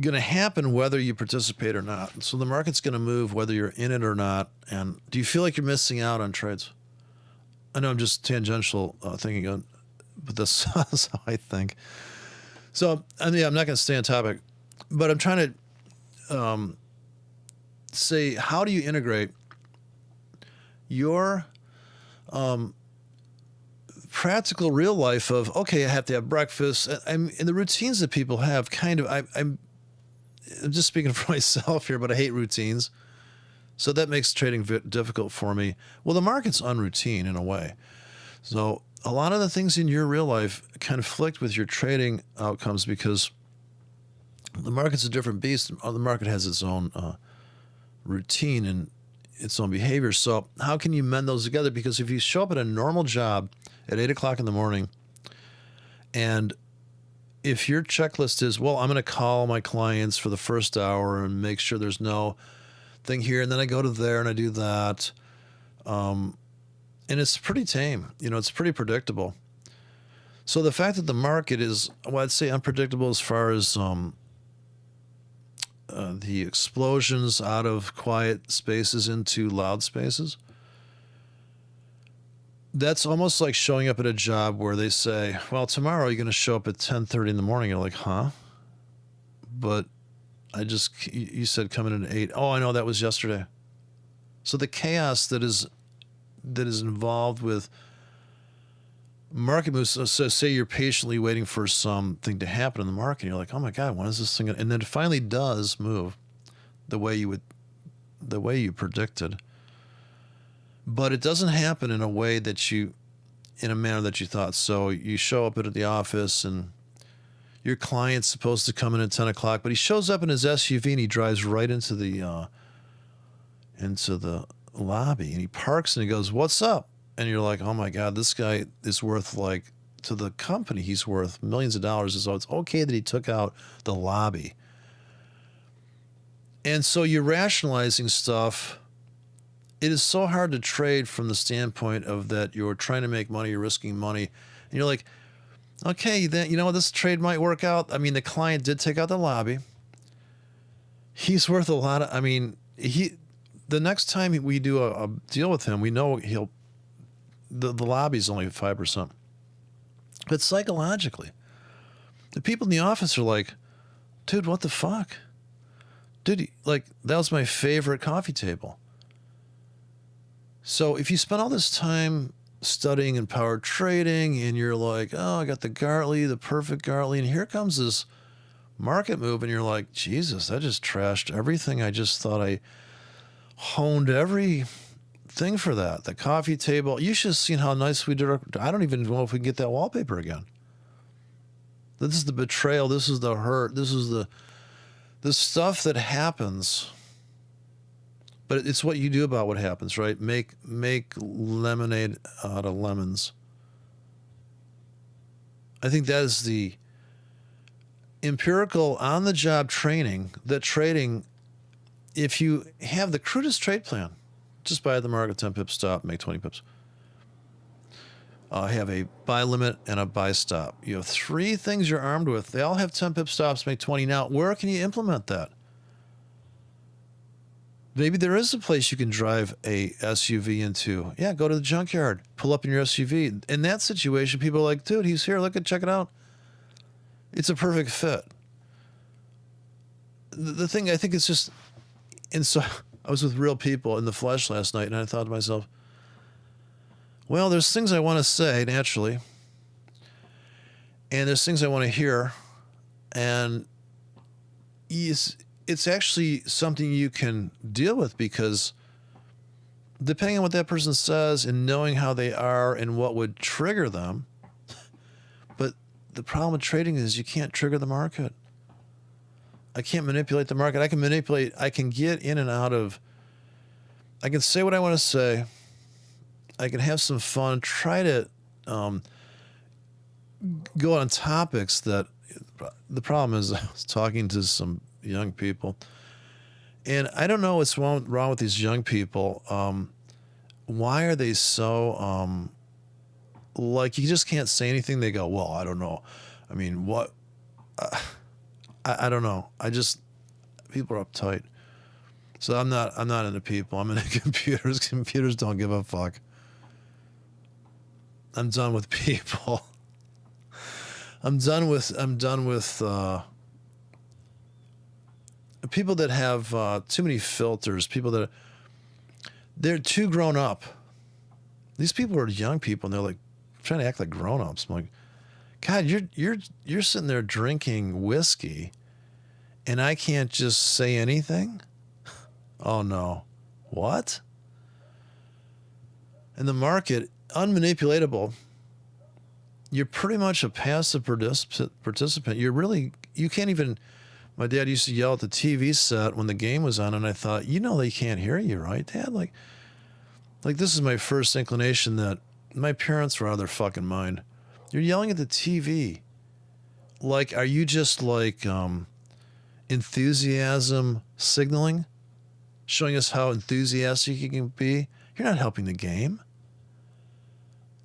going to happen whether you participate or not. So the market's going to move whether you're in it or not. And do you feel like you're missing out on trades? I know I'm just tangential thinking, but that's how I think. So I'm not going to stay on topic, but I'm trying to say, how do you integrate your practical real life of, okay, I have to have breakfast, and the routines that people have I'm just speaking for myself here, but I hate routines. So that makes trading difficult for me. Well, the market's unroutine in a way. So a lot of the things in your real life conflict with your trading outcomes because the market's a different beast. The market has its own routine and its own behavior. So how can you mend those together? Because if you show up at a normal job at 8 o'clock in the morning, and if your checklist is, well, I'm going to call my clients for the first hour and make sure there's no thing here, and then I go to there and I do that, and it's pretty tame. It's pretty predictable. So the fact that the market is, well, I'd say unpredictable as far as the explosions out of quiet spaces into loud spaces. That's almost like showing up at a job where they say, well, tomorrow you're going to show up at 10:30 in the morning. You're like, huh? But you said coming in at 8. Oh, I know, that was yesterday. So the chaos that is involved with market moves. So say you're patiently waiting for something to happen in the market. You're like, oh my God, when is this thing going to, and then it finally does move the way you would the way you predicted. But it doesn't happen in a way that in a manner that you thought. So you show up at the office and your client's supposed to come in at 10 o'clock, but he shows up in his SUV and he drives right into the lobby and he parks and he goes, "What's up?" And you're like, "Oh my God, this guy is worth, like, to the company, he's worth millions of dollars. So it's okay that he took out the lobby." And so you're rationalizing stuff. It is so hard to trade from the standpoint of that you're trying to make money, you're risking money. And you're like, okay, then, this trade might work out. I mean, the client did take out the lobby. He's worth a lot of, the next time we do a deal with him, we know the lobby's only 5%. But psychologically, the people in the office are like, "Dude, what the fuck? Dude, that was my favorite coffee table." So if you spend all this time studying and power trading and you're like, "Oh, I got the Gartley, the perfect Gartley," and here comes this market move and you're like, "Jesus, I just trashed everything. I just thought I honed every thing for that. The coffee table. You should have seen how nice we did. I don't even know if we can get that wallpaper again." This is the betrayal. This is the hurt. This is the stuff that happens. But it's what you do about what happens, right? Make lemonade out of lemons. I think that is the empirical on-the-job training that trading, if you have the crudest trade plan, just buy at the market, 10 pips stop, make 20 pips. Have a buy limit and a buy stop. You have 3 things you're armed with. They all have 10 pip stops, make 20. Now, where can you implement that? Maybe there is a place you can drive a SUV into. Yeah, go to the junkyard, pull up in your SUV. In that situation, people are like, "Dude, he's here. Check it out." It's a perfect fit. The thing, I think it's just, and so I was with real people in the flesh last night, and I thought to myself, well, there's things I want to say naturally, and there's things I want to hear, and it's actually something you can deal with because depending on what that person says and knowing how they are and what would trigger them, but the problem with trading is you can't trigger the market. I can't manipulate the market. I can get in and out of, I can say what I want to say. I can have some fun, try to go on topics that, the problem is I was talking to some young people, and I don't know what's wrong with these young people. Why are they so, you just can't say anything? They go, "Well, I don't know. I mean, what? I don't know. People are uptight. So I'm not into people. I'm into computers. Computers don't give a fuck. I'm done with people. I'm done with people that have too many filters. People that they're too grown up. These people are young people, and they're trying to act like grown-ups. I'm like, God, you're sitting there drinking whiskey, and I can't just say anything? Oh no. What? And the market, unmanipulatable, you're pretty much a passive participant. You can't even, my dad used to yell at the TV set when the game was on, and I thought, they can't hear you, right, Dad? Like this is my first inclination that my parents were out of their fucking mind. You're yelling at the TV. Are you just enthusiasm signaling? Showing us how enthusiastic you can be? You're not helping the game.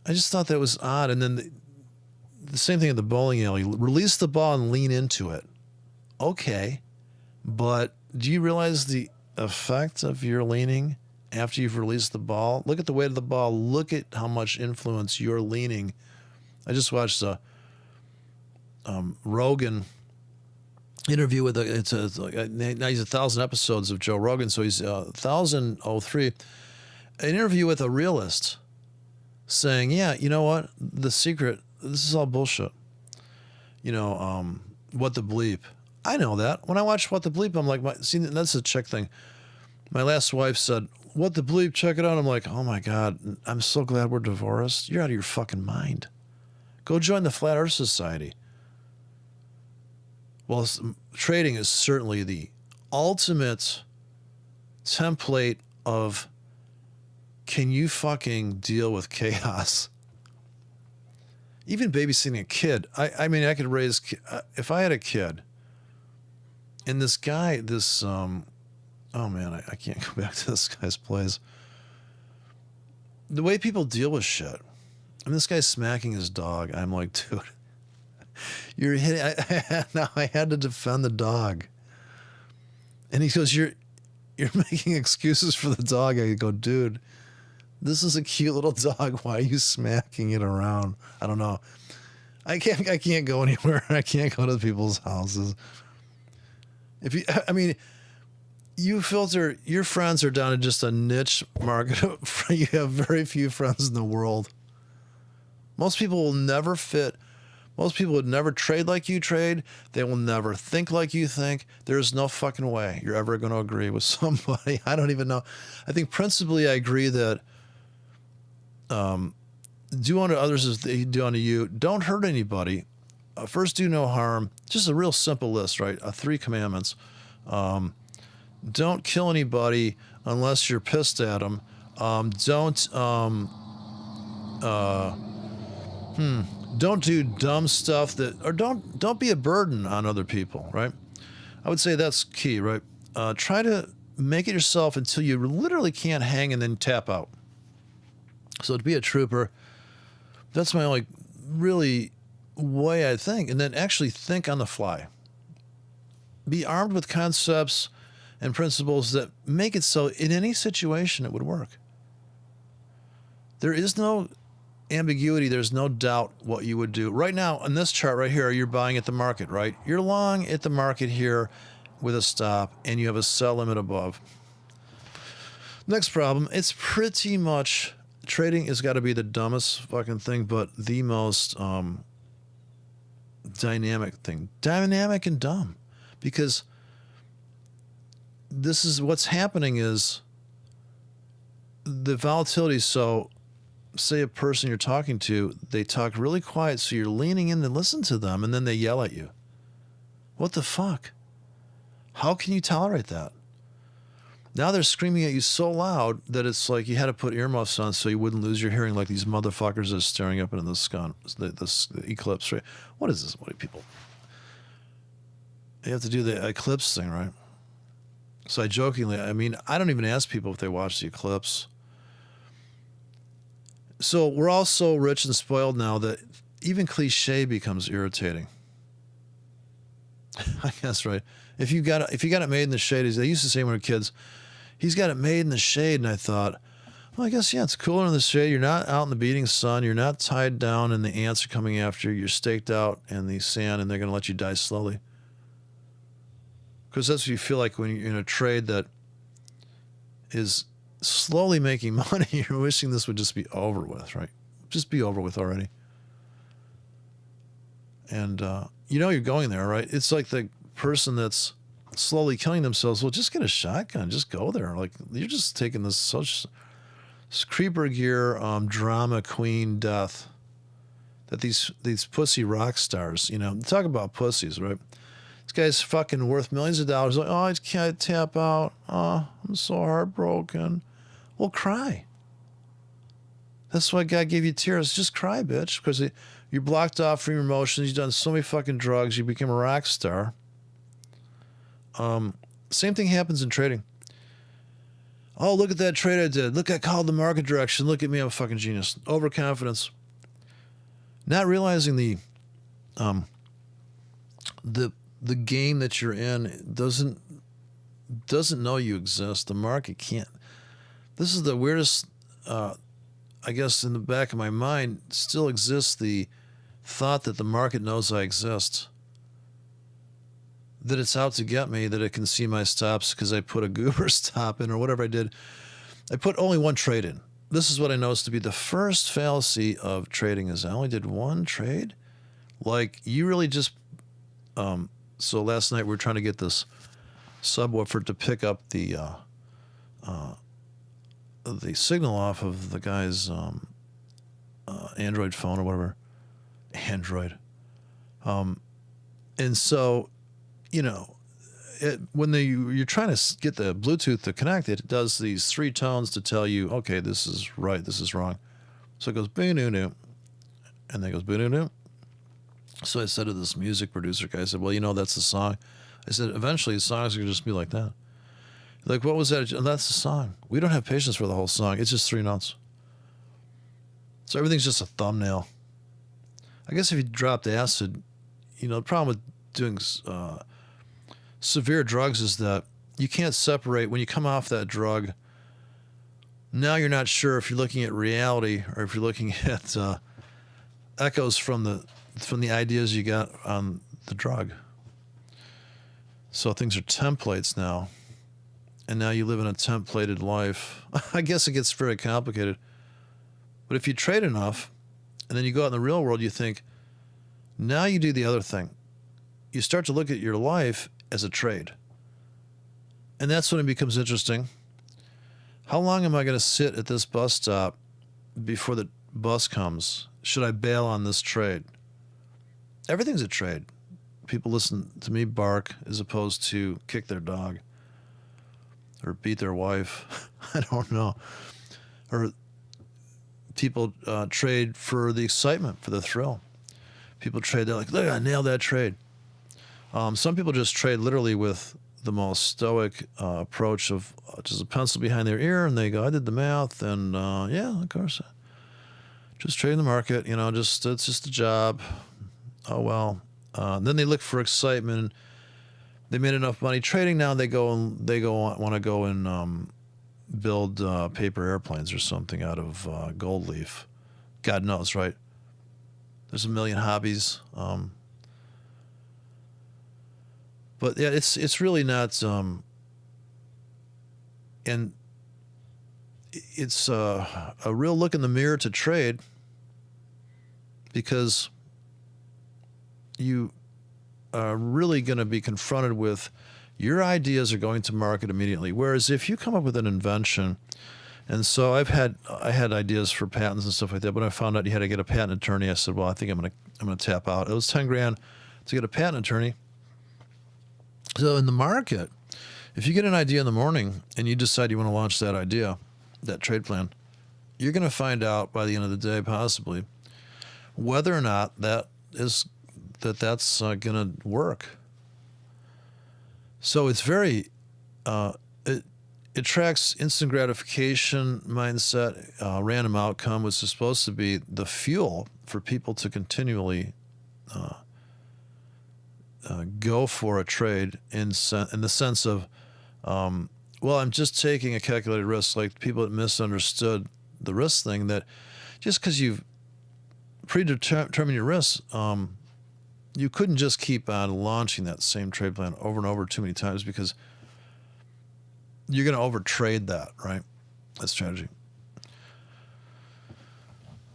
I just thought that was odd. And then the same thing at the bowling alley. Release the ball and lean into it. Okay. But do you realize the effect of your leaning after you've released the ball? Look at the weight of the ball. Look at how much influence your leaning. I just watched a Rogan interview with now he's 1,000 episodes of Joe Rogan, so he's 1,003. An interview with a realist saying, yeah, you know what? The secret, this is all bullshit. What the bleep. I know that. When I watch What the Bleep, I'm like, see, that's a chick thing. My last wife said, "What the bleep? Check it out." I'm like, "Oh my God, I'm so glad we're divorced. You're out of your fucking mind. Go join the Flat Earth Society." Well, trading is certainly the ultimate template of, can you fucking deal with chaos? Even babysitting a kid. I mean, I could raise, if I had a kid, and this guy, oh man, I can't go back to this guy's place. The way people deal with shit. I mean, this guy's smacking his dog. I'm like, dude, you're hitting. Now I had to defend the dog. And he goes, you're making excuses for the dog. I go, dude, this is a cute little dog. Why are you smacking it around? I don't know. I can't go anywhere. I can't go to people's houses. You filter, your friends are down to just a niche market. You have very few friends in the world. Most people will never fit. Most people would never trade like you trade. They will never think like you think. There's no fucking way you're ever going to agree with somebody. I don't even know. I think principally I agree that do unto others as they do unto you. Don't hurt anybody. First, do no harm. Just a real simple list, right? 3 commandments. Don't kill anybody unless you're pissed at them. Don't do dumb stuff or don't be a burden on other people, right? I would say that's key, right? Try to make it yourself until you literally can't hang and then tap out. So to be a trooper, that's my only really way I think. And then actually think on the fly. Be armed with concepts and principles that make it so in any situation it would work. There is no ambiguity. There's no doubt what you would do. Right now, on this chart right here, you're buying at the market, right? You're long at the market here with a stop, and you have a sell limit above. Next problem, it's pretty much, trading has got to be the dumbest fucking thing, but the most dynamic thing. Dynamic and dumb. Because this is what's happening is the volatility. So say a person you're talking to, they talk really quiet, so you're leaning in to listen to them, and then they yell at you. What the fuck? How can you tolerate that? Now they're screaming at you so loud that it's like you had to put earmuffs on so you wouldn't lose your hearing, like these motherfuckers that are staring up into the sky, the eclipse. Right? What is this? What do people? You have to do the eclipse thing, right? So I jokingly, I don't even ask people if they watch the eclipse. So we're all so rich and spoiled now that even cliche becomes irritating. I guess, right? If you got it made in the shade, as they used to say when we were kids, he's got it made in the shade. And I thought, well, I guess, yeah, it's cooler in the shade. You're not out in the beating sun. You're not tied down and the ants are coming after you. You're staked out in the sand and they're going to let you die slowly. Because that's what you feel like when you're in a trade that is slowly making money. You're wishing this would just be over with, right? Just be over with already. And you're going there, right? It's like the person that's slowly killing themselves. Well, just get a shotgun. Just go there. Like, you're just taking this such creeper gear drama queen death that these pussy rock stars, talk about pussies, right? This guy's fucking worth millions of dollars. Like, oh, I can't tap out. Oh, I'm so heartbroken. Well, cry. That's why God gave you tears. Just cry, bitch, because you're blocked off from your emotions. You've done so many fucking drugs. You became a rock star. Same thing happens in trading. Oh, look at that trade I did. Look, I called the market direction. Look at me, I'm a fucking genius. Overconfidence. Not realizing the game that you're in doesn't know you exist. The market can't. This is the weirdest, I guess in the back of my mind still exists the thought that the market knows I exist. That it's out to get me, that it can see my stops because I put a goober stop in or whatever I did. I put only one trade in. This is what I noticed to be the first fallacy of trading is I only did one trade. Like, you really just, so last night we were trying to get this subwoofer to pick up the the signal off of the guy's Android phone or whatever. Android. And so, when you're trying to get the Bluetooth to connect, it does these 3 tones to tell you, okay, this is right, this is wrong. So it goes boo-noo-noo, and then it goes boo-noo-noo. So I said to this music producer guy, I said, well, that's the song. I said, eventually the songs are going to just be like that. Like, what was that? And that's the song. We don't have patience for the whole song. It's just 3 notes. So everything's just a thumbnail. I guess if you dropped acid, the problem with doing severe drugs is that you can't separate when you come off that drug. Now you're not sure if you're looking at reality or if you're looking at echoes from the ideas you got on the drug. So things are templates now, and now you live in a templated life. I guess it gets very complicated. But if you trade enough, and then you go out in the real world, you think, now you do the other thing. You start to look at your life as a trade. And that's when it becomes interesting. How long am I going to sit at this bus stop before the bus comes? Should I bail on this trade? Everything's a trade. People listen to me bark as opposed to kick their dog or beat their wife. I don't know. Or people trade for the excitement, for the thrill. People trade, they're like, look, I nailed that trade. Some people just trade literally with the most stoic approach of just a pencil behind their ear, and they go, I did the math, and yeah, of course. Just trading the market, it's just a job. Oh, well. Then they look for excitement. They made enough money trading. Now want to go and build paper airplanes or something out of gold leaf. God knows, right? There's a million hobbies. But yeah, it's really not, and it's a real look in the mirror to trade, because you are really going to be confronted with your ideas are going to market immediately. Whereas if you come up with an invention, and so I had ideas for patents and stuff like that, but I found out you had to get a patent attorney. I said, well, I think I'm gonna tap out. It was $10,000 to get a patent attorney. So in the market, if you get an idea in the morning and you decide you want to launch that idea, that trade plan, you're going to find out by the end of the day, possibly, whether or not that's going to work. So it's very, it tracks instant gratification mindset, random outcome, which is supposed to be the fuel for people to continually go for a trade in the sense of, well, I'm just taking a calculated risk. Like people that misunderstood the risk thing, that just because you've predetermined your risks, you couldn't just keep on launching that same trade plan over and over too many times, because you're going to overtrade that, right? That strategy.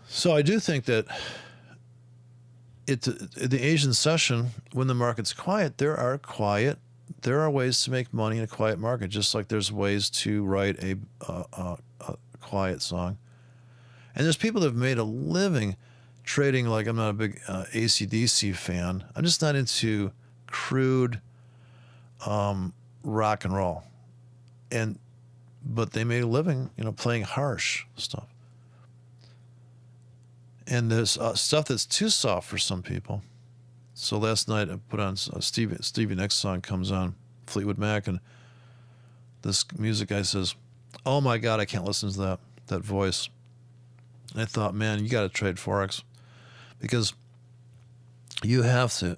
So I do think that the Asian session, when the market's quiet, there are ways to make money in a quiet market, just like there's ways to write a quiet song. And there's people that have made a living trading. Like, I'm not a big AC/DC fan. I'm just not into crude rock and roll. But they made a living, playing harsh stuff. And there's stuff that's too soft for some people. So last night I put on Stevie Nicks song comes on, Fleetwood Mac, and this music guy says, "Oh my God, I can't listen to that voice." And I thought, man, you got to trade Forex, because you have to.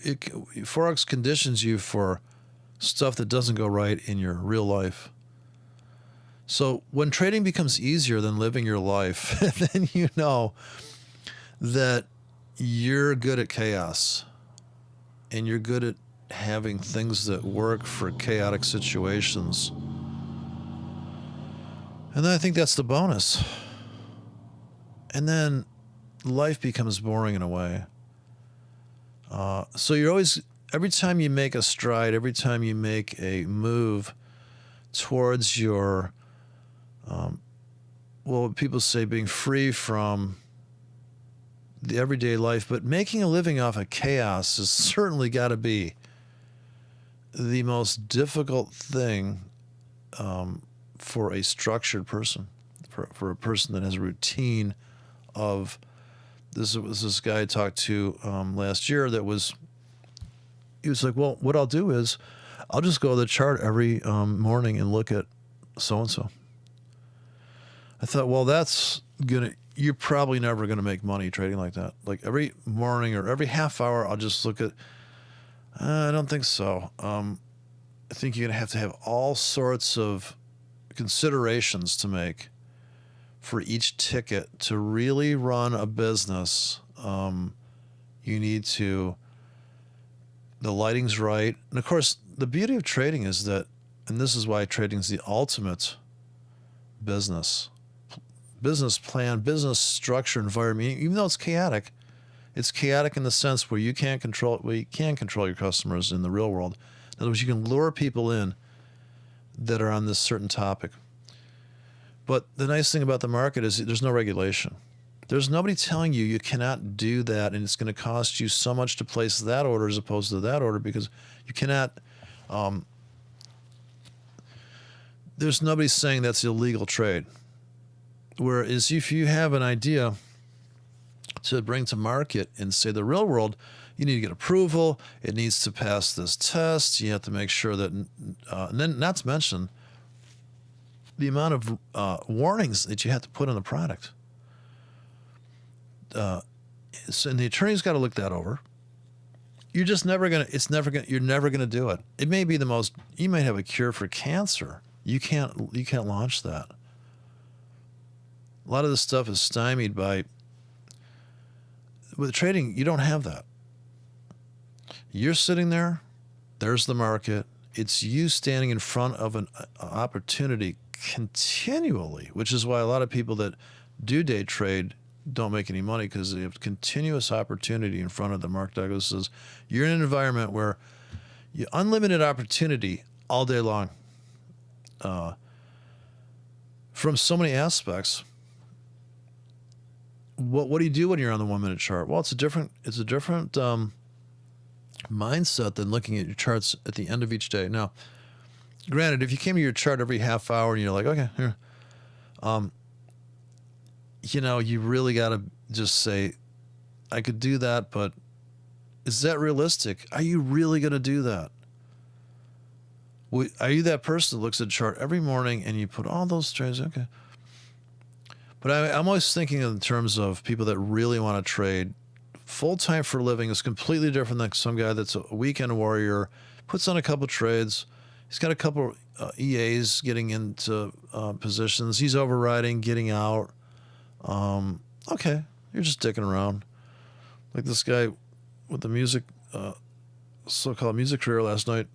Forex conditions you for stuff that doesn't go right in your real life. So when trading becomes easier than living your life, then you know that you're good at chaos, and you're good at having things that work for chaotic situations. And then I think that's the bonus. And then life becomes boring in a way. So you're always, every time you make a stride, every time you make a move, towards your, well, people say being free from the everyday life, but making a living off of chaos has certainly got to be the most difficult thing for a structured person, for a person that has a routine of. This was this guy I talked to last year he was like, well, what I'll do is I'll just go to the chart every morning and look at so-and-so. I thought, well, you're probably never going to make money trading like that. Like every morning or every half hour, I'll just look at, I don't think so. I think you're going to have all sorts of considerations to make for each ticket to really run a business. You need to, the lighting's right. And of course, the beauty of trading is that, and this is why trading is the ultimate business plan, business structure, environment. Even though it's chaotic in the sense where you can control your customers in the real world. In other words, you can lure people in that are on this certain topic. But the nice thing about the market is there's no regulation. There's nobody telling you cannot do that, and it's going to cost you so much to place that order as opposed to that order, because you cannot. There's nobody saying that's illegal trade. Whereas if you have an idea to bring to market and say the real world, you need to get approval. It needs to pass this test. You have to make sure that, and then not to mention the amount of warnings that you have to put on the product. And the attorney's got to look that over. You're just never you're never gonna do it. It may be you might have a cure for cancer. You can't launch that. A lot of this stuff is stymied with trading, you don't have that. You're sitting there, there's the market. It's you standing in front of an opportunity continually, which is why a lot of people that do day trade don't make any money, because they have continuous opportunity in front of them. Mark Douglas says, you're in an environment where you unlimited opportunity all day long from so many aspects. What do you do when you're on the 1 minute chart? Well, it's a different mindset than looking at your charts at the end of each day. Now, granted, if you came to your chart every half hour and you're like, okay, here, you really got to just say, I could do that, but is that realistic? Are you really going to do that? Are you that person that looks at a chart every morning and you put all those trades? Okay. But I'm always thinking in terms of people that really want to trade full-time for a living. Is completely different than some guy that's a weekend warrior, puts on a couple trades. He's got a couple EAs getting into positions. He's overriding, getting out. Okay, you're just dicking around. Like this guy with the music, so-called music career last night.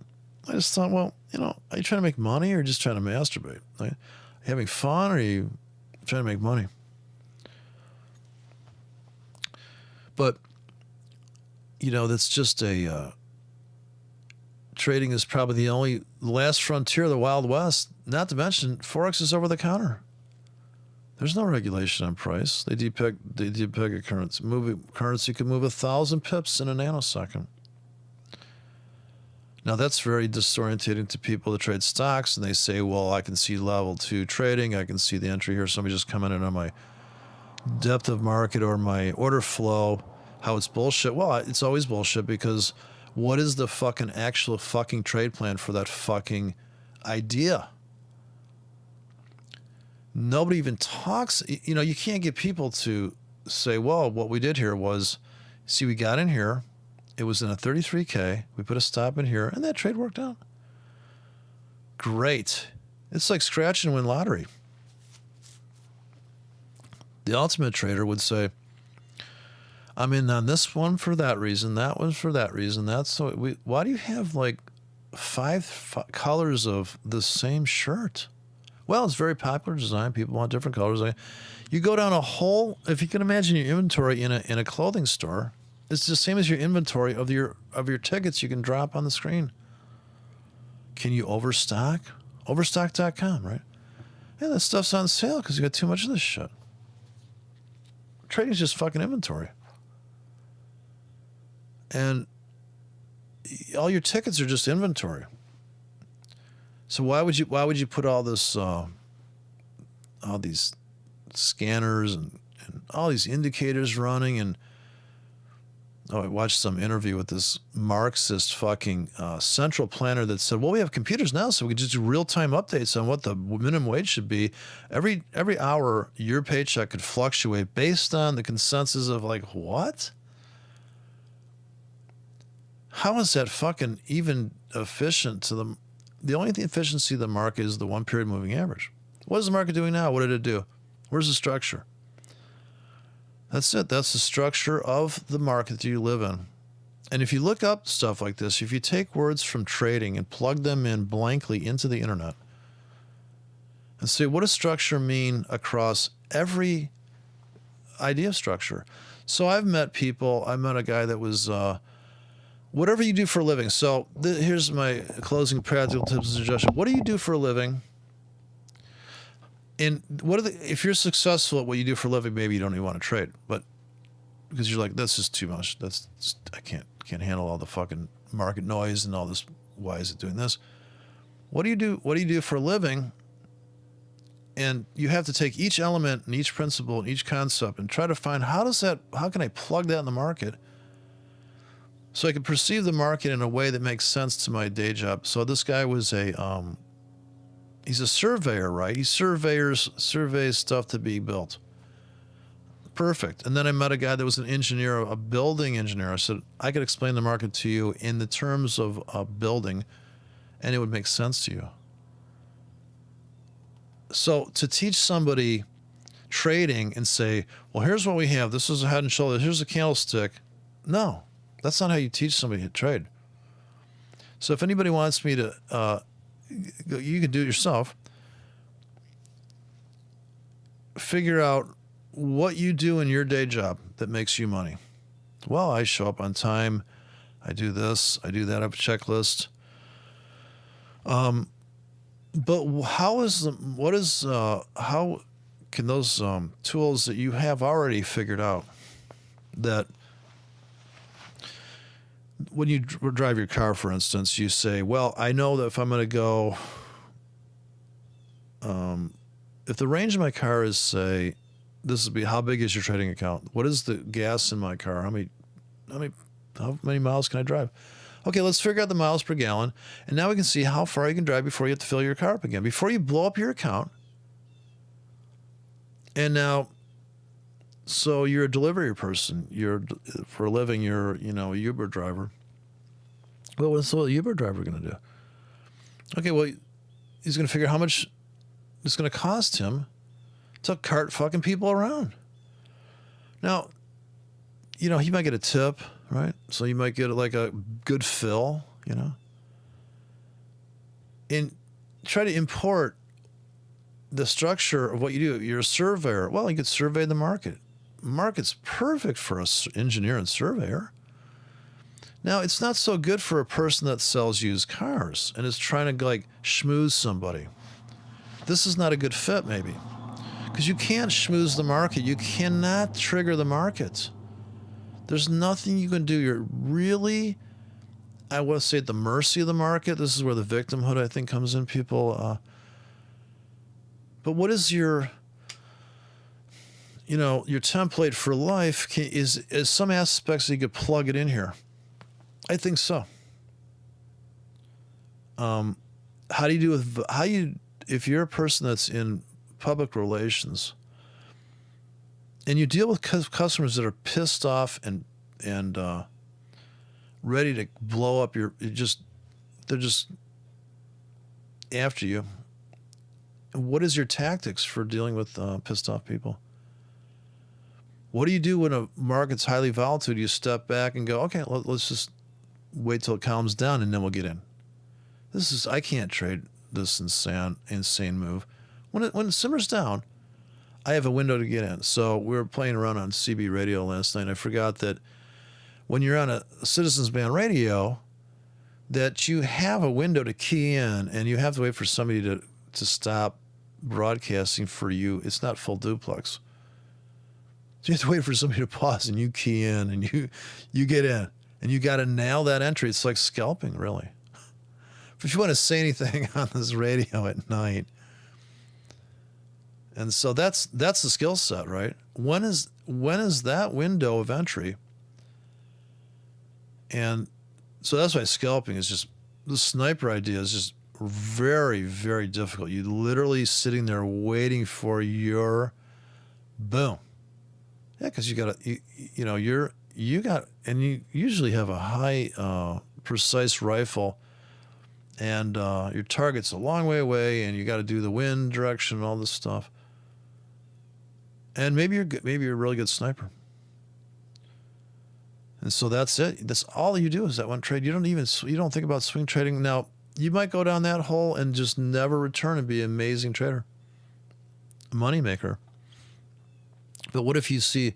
I just thought, well, are you trying to make money or just trying to masturbate? Are you having fun or are you trying to make money? But, that's just trading is probably the last frontier of the Wild West. Not to mention, Forex is over the counter. There's no regulation on price. They depeg a currency. Currency could move 1,000 pips in a nanosecond. Now, that's very disorientating to people that trade stocks, and they say, well, I can see level 2 trading. I can see the entry here. Somebody just commented on my depth of market or my order flow, how it's bullshit. Well, it's always bullshit, because what is the actual trade plan for that fucking idea? Nobody even talks. You can't get people to say, well, what we did here was, see, we got in here. It was in a 33K. We put a stop in here, and that trade worked out. Great. It's like scratch and win lottery. The ultimate trader would say, I'm in on this one for that reason, that one for that reason. Why do you have like five colors of the same shirt? Well, it's very popular design. People want different colors. You go down a whole, if you can imagine your inventory in a clothing store, it's the same as your inventory of your tickets you can drop on the screen. Can you overstock? Overstock.com, right? Yeah, that stuff's on sale because you got too much of this shit. Trading's just fucking inventory. And all your tickets are just inventory. So why would you put all this all these scanners and all these indicators running? And I watched some interview with this Marxist fucking central planner that said, well, we have computers now, so we can just do real-time updates on what the minimum wage should be. Every hour, your paycheck could fluctuate based on the consensus of like, what? How is that fucking even efficient to the only efficiency of the market is the 1 period moving average. What is the market doing now? What did it do? Where's the structure? That's it. That's the structure of the market that you live in. And if you look up stuff like this, if you take words from trading and plug them in blankly into the internet and say, what does structure mean across every idea of structure? So I've met people. I met a guy that was, whatever you do for a living. So here's my closing practical tips and suggestions. What do you do for a living? And if you're successful at what you do for a living, maybe you don't even want to trade, but because you're like, that's just too much. I can't handle all the fucking market noise and all this. Why is it doing this? What do you do? What do you do for a living? And you have to take each element and each principle and each concept and try to find how can I plug that in the market so I can perceive the market in a way that makes sense to my day job. So this guy was he's a surveyor, right? He surveys stuff to be built. Perfect. And then I met a guy that was an engineer, a building engineer. I said, I could explain the market to you in the terms of a building, and it would make sense to you. So to teach somebody trading and say, well, here's what we have. This is a head and shoulders. Here's a candlestick. No, that's not how you teach somebody to trade. So if anybody wants me to, you can do it yourself. Figure out what you do in your day job that makes you money. Well, I show up on time. I do this. I do that. I have a checklist. But how can those tools that you have already figured out that when you drive your car, for instance, you say, well, I know that if I'm going to go, if the range of my car is, say, how big is your trading account? What is the gas in my car? How many miles can I drive? Okay, let's figure out the miles per gallon. And now we can see how far you can drive before you have to fill your car up again, before you blow up your account. And now, so you're a delivery person. For a living, you're a Uber driver. Well, what's the Uber driver going to do? Okay, well, he's going to figure how much it's going to cost him to cart fucking people around. Now, he might get a tip, right? So you might get like a good fill, and try to import the structure of what you do. You're a surveyor. Well, you could survey the market. Market's perfect for an engineer and surveyor. Now, it's not so good for a person that sells used cars and is trying to like schmooze somebody. This is not a good fit, maybe, because you can't schmooze the market. You cannot trigger the market. There's nothing you can do. You're really, I want to say, at the mercy of the market. This is where the victimhood, I think, comes in, people. But what is your template for life? Is some aspects that you could plug it in here? I think so. If you're a person that's in public relations and you deal with customers that are pissed off and ready to blow up they're just after you. What is your tactics for dealing with pissed off people? What do you do when a market's highly volatile? Do you step back and go, okay, let's just wait till it calms down and then we'll get in? I can't trade this insane move. When it simmers down, I have a window to get in. So we were playing around on CB radio last night. I forgot that when you're on a Citizens Band radio, that you have a window to key in, and you have to wait for somebody to stop broadcasting for you. It's not full duplex. So you have to wait for somebody to pause, and you key in, and you get in, and you got to nail that entry. It's like scalping, really. If you want to say anything on this radio at night. And so that's the skill set, right? When is that window of entry? And so that's why scalping is just, the sniper idea is just very, very difficult. You're literally sitting there waiting for your boom. Yeah, because you usually have a high precise rifle, and your target's a long way away, and you got to do the wind direction and all this stuff. And maybe you're a really good sniper. And so that's it. That's all you do is that one trade. You don't think about swing trading. Now, you might go down that hole and just never return and be an amazing trader, a money maker. But what if you see,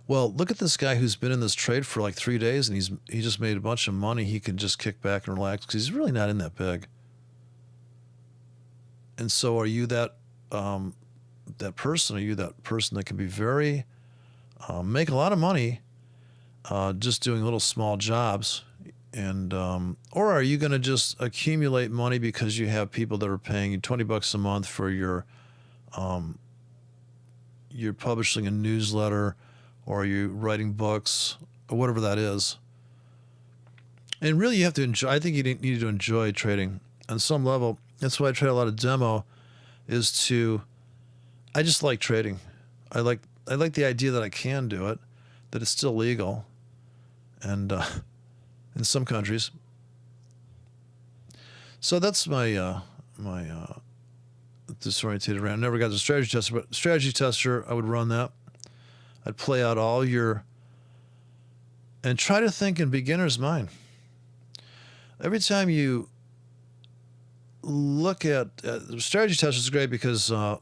well, look at this guy who's been in this trade for like 3 days, and he just made a bunch of money. He can just kick back and relax because he's really not in that big. And so are you that person? Are you that person that can be very, make a lot of money just doing little small jobs? And or are you going to just accumulate money because you have people that are paying you $20 a month for you're publishing a newsletter, or you're writing books, or whatever that is? And really, you have to enjoy. I think you need to enjoy trading on some level. That's why I trade a lot of demo. I just like trading. I like the idea that I can do it, that it's still legal, and in some countries. So that's my disorientated rant. I never got the strategy tester, but strategy tester, I would run that. I'd play out all and try to think in beginner's mind. Every time you look at the strategy tester is great because all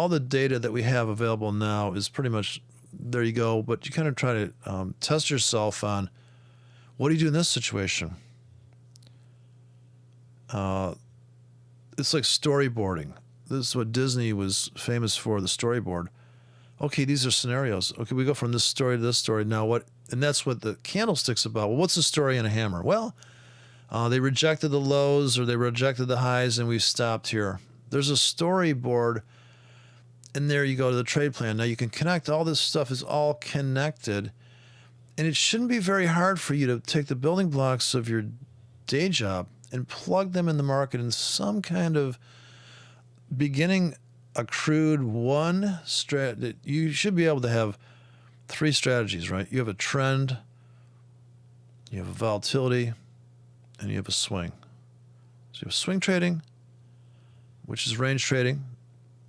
the data that we have available now is pretty much, there you go, but you kind of try to test yourself on, what do you do in this situation? It's like storyboarding. This is what Disney was famous for, the storyboard. Okay, these are scenarios. Okay, we go from this story to this story. Now what? And that's what the candlestick's about. Well, what's the story in a hammer? Well, they rejected the lows or they rejected the highs, and we stopped here. There's a storyboard, and there you go to the trade plan. Now you can connect, all this stuff is all connected, and it shouldn't be very hard for you to take the building blocks of your day job and plug them in the market in some kind of beginning accrued one strat. You should be able to have 3 strategies, right? You have a trend, you have a volatility, and you have a swing. So you have swing trading, which is range trading.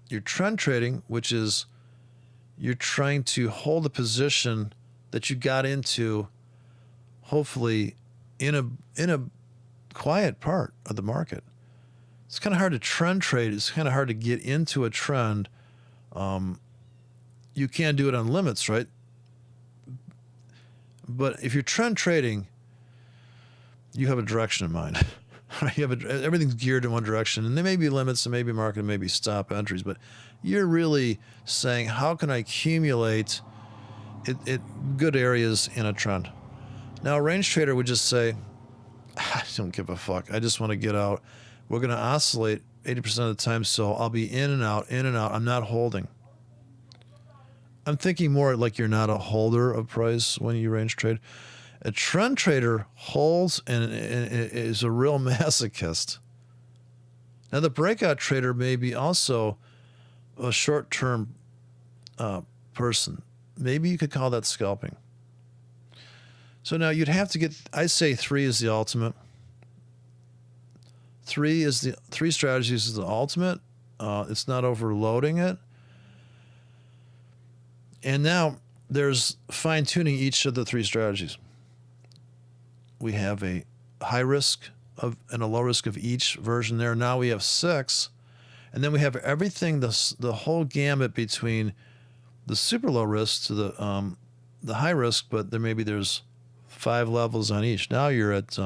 Your trend trading, which is you're trying to hold a position that you got into, hopefully in a quiet part of the market. It's kind of hard to trend trade. It's kind of hard to get into a trend. You can't do it on limits, right? But if you're trend trading, you have a direction in mind. Everything's geared in one direction, and there may be limits, and maybe market, and maybe stop entries, but you're really saying, how can I accumulate it good areas in a trend? Now, a range trader would just say, I don't give a fuck. I just want to get out. We're going to oscillate 80% of the time, so I'll be in and out, in and out. I'm not holding. I'm thinking more like you're not a holder of price when you range trade. A trend trader holds and is a real masochist. Now, the breakout trader may be also a short-term person. Maybe you could call that scalping. So now you'd have to get, I say 3 is the ultimate. 3 strategies is the ultimate. It's not overloading it. And now there's fine-tuning each of the 3 strategies. We have a high risk and a low risk of each version there. Now we have 6. And then we have everything, the whole gamut between the super low risk to the high risk, but there's 5 levels on each. Now you're at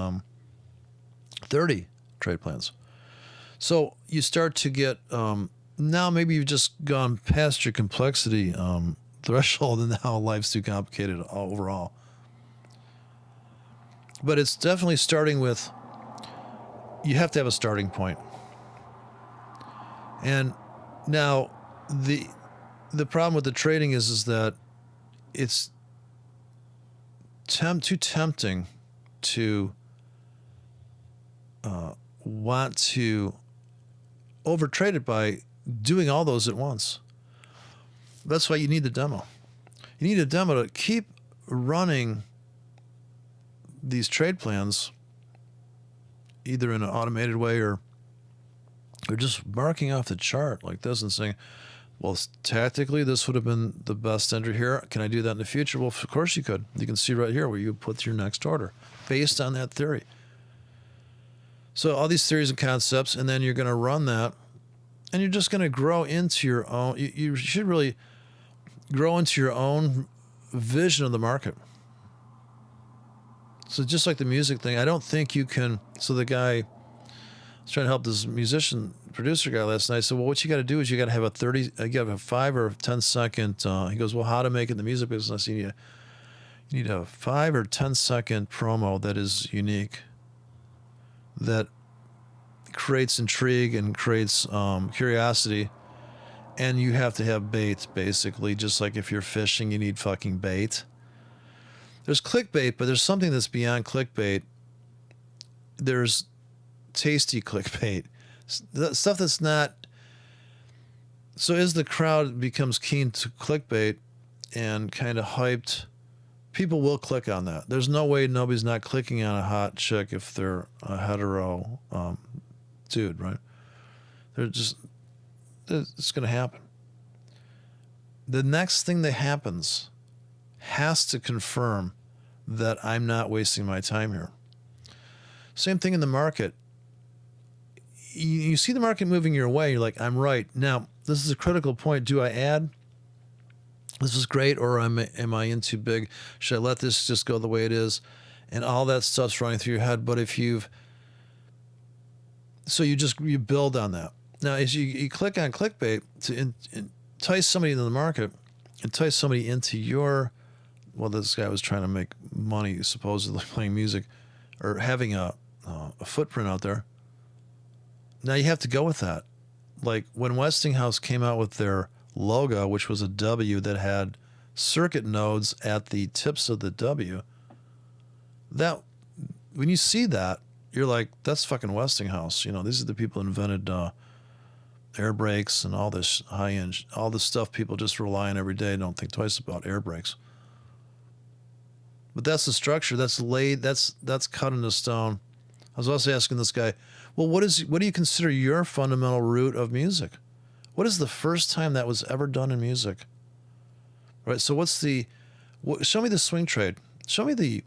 30 trade plans. So you start to get, now maybe you've just gone past your complexity threshold, and now life's too complicated overall. But it's definitely starting with, you have to have a starting point. And now the problem with the trading is that it's too tempting to want to overtrade it by doing all those at once. That's why you need the demo. You need a demo to keep running these trade plans either in an automated way or just marking off the chart like this and saying, well, tactically, this would have been the best entry here. Can I do that in the future? Well, of course you could. You can see right here where you put your next order based on that theory. So all these theories and concepts, and then you're going to run that, and you're just going to grow into your own. You should really grow into your own vision of the market. So just like the music thing, I don't think you can. So the guy was trying to help this musician producer guy last night. So, well, what you got to do is you got to have you got to have a 5 or 10 second. He goes, well, how to make it in the music business? You need a 5 or 10 second promo that is unique, that creates intrigue and creates curiosity. And you have to have bait, basically, just like if you're fishing, you need fucking bait. There's clickbait, but there's something that's beyond clickbait. There's tasty clickbait. Stuff that's not. So as the crowd becomes keen to clickbait and kind of hyped, people will click on that. There's no way nobody's not clicking on a hot chick if they're a hetero dude, right? It's going to happen. The next thing that happens has to confirm that I'm not wasting my time here. Same thing in the market. You see the market moving your way, you're like, I'm right. Now, this is a critical point. Do I add? This is great, or am I in too big? Should I let this just go the way it is? And all that stuff's running through your head. But if you build on that. Now, as you click on clickbait to entice somebody into the market, entice somebody into this guy was trying to make money supposedly playing music or having a footprint out there. Now you have to go with that. Like when Westinghouse came out with their logo, which was a W that had circuit nodes at the tips of the W, that when you see that, you're like, that's fucking Westinghouse. These are the people who invented air brakes and all this high-end, all this stuff people just rely on every day and don't think twice about air brakes. But that's the structure. That's laid. That's cut into stone. I was also asking this guy, well, what do you consider your fundamental root of music? What is the first time that was ever done in music? Right. So show me the swing trade. Show me the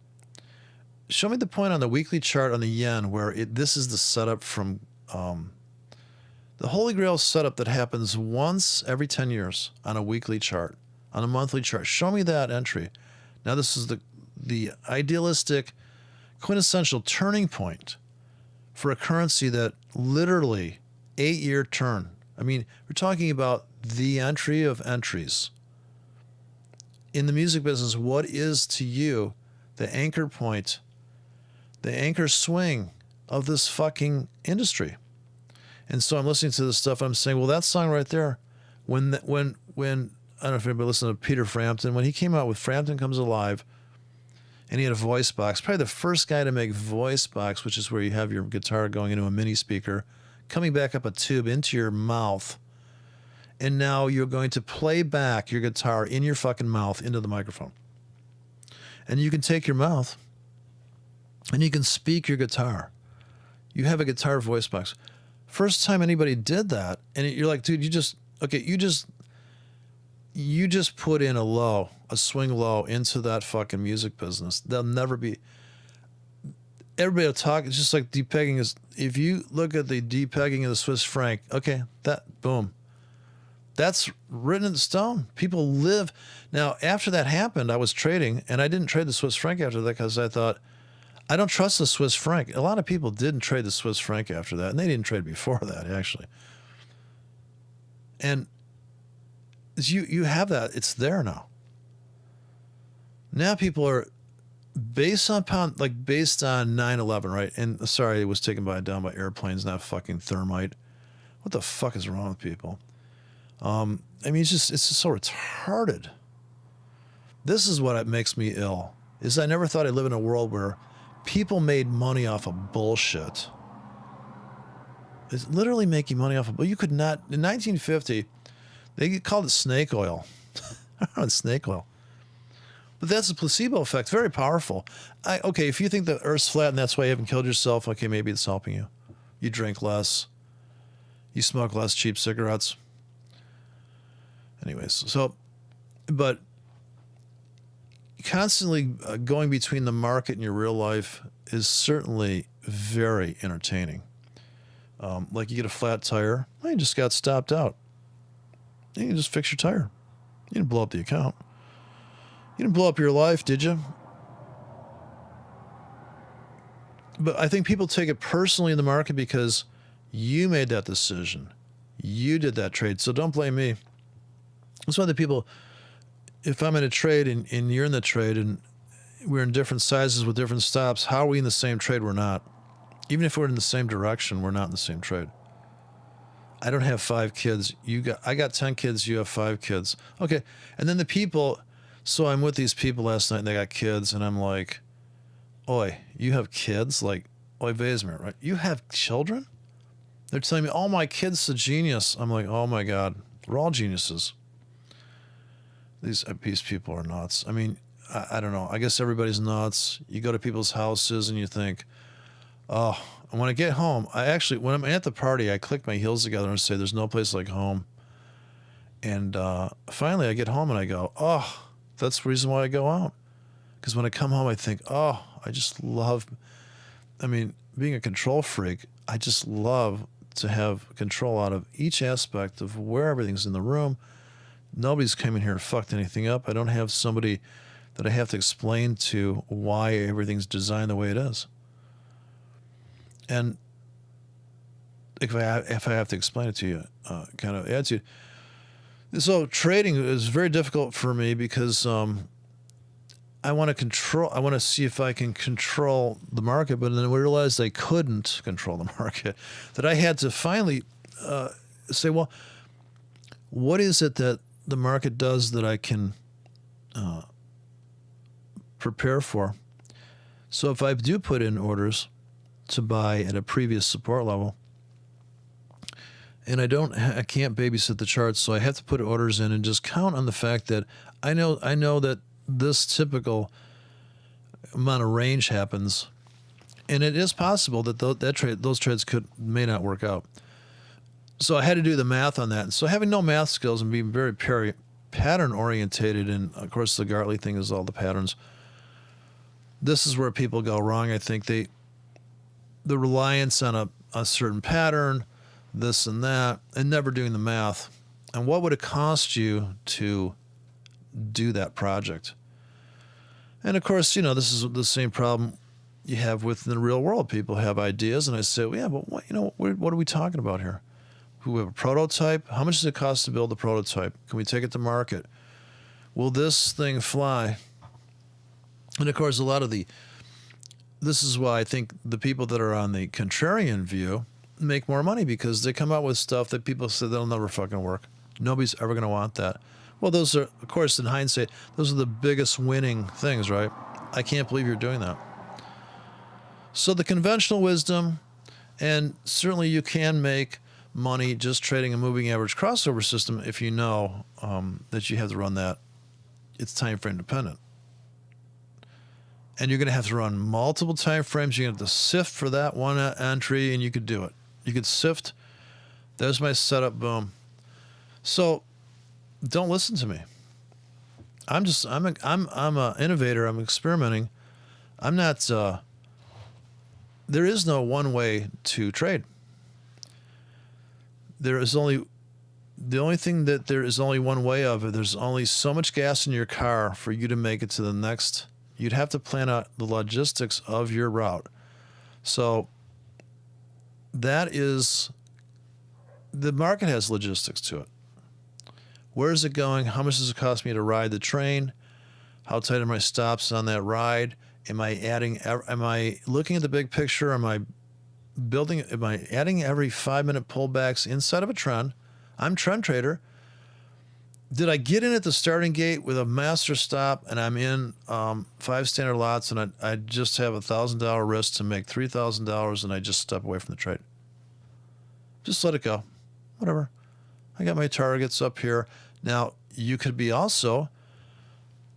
point on the weekly chart on the yen where this is the setup from the Holy Grail setup that happens once every 10 years on a weekly chart, on a monthly chart. Show me that entry. Now this is the idealistic, quintessential turning point for a currency that literally 8-year turn. I mean, we're talking about the entry of entries. In the music business, what is to you the anchor point, the anchor swing of this fucking industry? And so I'm listening to this stuff. I'm saying, well, that song right there, when I don't know if anybody listened to Peter Frampton, when he came out with Frampton Comes Alive, and he had a voice box, probably the first guy to make voice box, which is where you have your guitar going into a mini speaker, coming back up a tube into your mouth. And now you're going to play back your guitar in your fucking mouth into the microphone. And you can take your mouth and you can speak your guitar. You have a guitar voice box. First time anybody did that, and you're like, dude, you just put in a swing low into that fucking music business. There'll never be. Everybody will talk. It's just like depegging is. If you look at the depegging of the Swiss franc, okay, boom. That's written in stone. People live. Now, after that happened, I was trading, and I didn't trade the Swiss franc after that because I thought, I don't trust the Swiss franc. A lot of people didn't trade the Swiss franc after that, and they didn't trade before that, actually. And you have that. It's there now. Now people are based on 9/11, right? And sorry, it was taken down by airplanes, not fucking thermite. What the fuck is wrong with people? I mean, it's just so retarded. This is what makes me ill. Is I never thought I'd live in a world where people made money off of bullshit. It's literally making money off of. But you could not in 1950. They called it snake oil. Snake oil. But that's a placebo effect. Very powerful. Okay, if you think the Earth's flat and that's why you haven't killed yourself, okay, maybe it's helping you. You drink less. You smoke less cheap cigarettes. Anyways, but constantly going between the market and your real life is certainly very entertaining. Like you get a flat tire, well, you just got stopped out. You can just fix your tire. You didn't blow up the account. You didn't blow up your life, did you? But I think people take it personally in the market because you made that decision. You did that trade, so don't blame me. That's why the people, if I'm in a trade and you're in the trade and we're in different sizes with different stops, how are we in the same trade? We're not. Even if we're in the same direction, we're not in the same trade. I don't have 5 kids. I got 10 kids. You have 5 kids. Okay. And then the people, so I'm with these people last night and they got kids and I'm like, oi, you have kids? Like, oi, Vesmer, right? You have children? They're telling me, oh, my kid's a genius. I'm like, oh my God, we're all geniuses. These people are nuts. I mean, I don't know. I guess everybody's nuts. You go to people's houses and you think, oh, and when I get home, when I'm at the party, I click my heels together and say, there's no place like home. And finally I get home and I go, oh, that's the reason why I go out. Because when I come home, I think, oh, I just love, being a control freak, I just love to have control out of each aspect of where everything's in the room. Nobody's coming here and fucked anything up. I don't have somebody that I have to explain to why everything's designed the way it is. And if I have to explain it to you, kind of attitude. So trading is very difficult for me because I want to see if I can control the market, but then I realized I couldn't control the market. That I had to finally say, well, what is it that the market does that I can prepare for? So if I do put in orders to buy at a previous support level, and I can't babysit the charts, so I have to put orders in and just count on the fact that I know that this typical amount of range happens, and it is possible that those trades may not work out. So I had to do the math on that. And so having no math skills and being very pattern orientated, and of course the Gartley thing is all the patterns. This is where people go wrong. I think the reliance on a certain pattern, this and that, and never doing the math. And what would it cost you to do that project? And of course, this is the same problem you have with the real world. People have ideas, and I say, well, yeah, but what are we talking about here? We have a prototype. How much does it cost to build the prototype? Can we take it to market? Will this thing fly? And of course, this is why I think the people that are on the contrarian view make more money, because they come out with stuff that people say that'll never fucking work. Nobody's ever going to want that. Well, those are, of course, in hindsight, those are the biggest winning things, right? I can't believe you're doing that. So the conventional wisdom, and certainly you can make money just trading a moving average crossover system if you know that you have to run that. It's time frame dependent. And you're going to have to run multiple time frames. You're going to have to sift for that one entry, and you could do it. You could sift. There's my setup, boom. So don't listen to me. I'm an innovator. I'm experimenting. I'm not, there is no one way to trade. The only thing that there is only one way of it, there's only so much gas in your car for you to make it to the next You'd have to plan out the logistics of your route. So that is, the market has logistics to it. Where is it going? How much does it cost me to ride the train? How tight are my stops on that ride? Am I looking at the big picture? Am I adding every 5-minute pullbacks inside of a trend? I'm trend trader. Did I get in at the starting gate with a master stop and I'm in 5 standard lots and I just have $1,000 risk to make $3,000 and I just step away from the trade? Just let it go. Whatever. I got my targets up here. Now, you could be also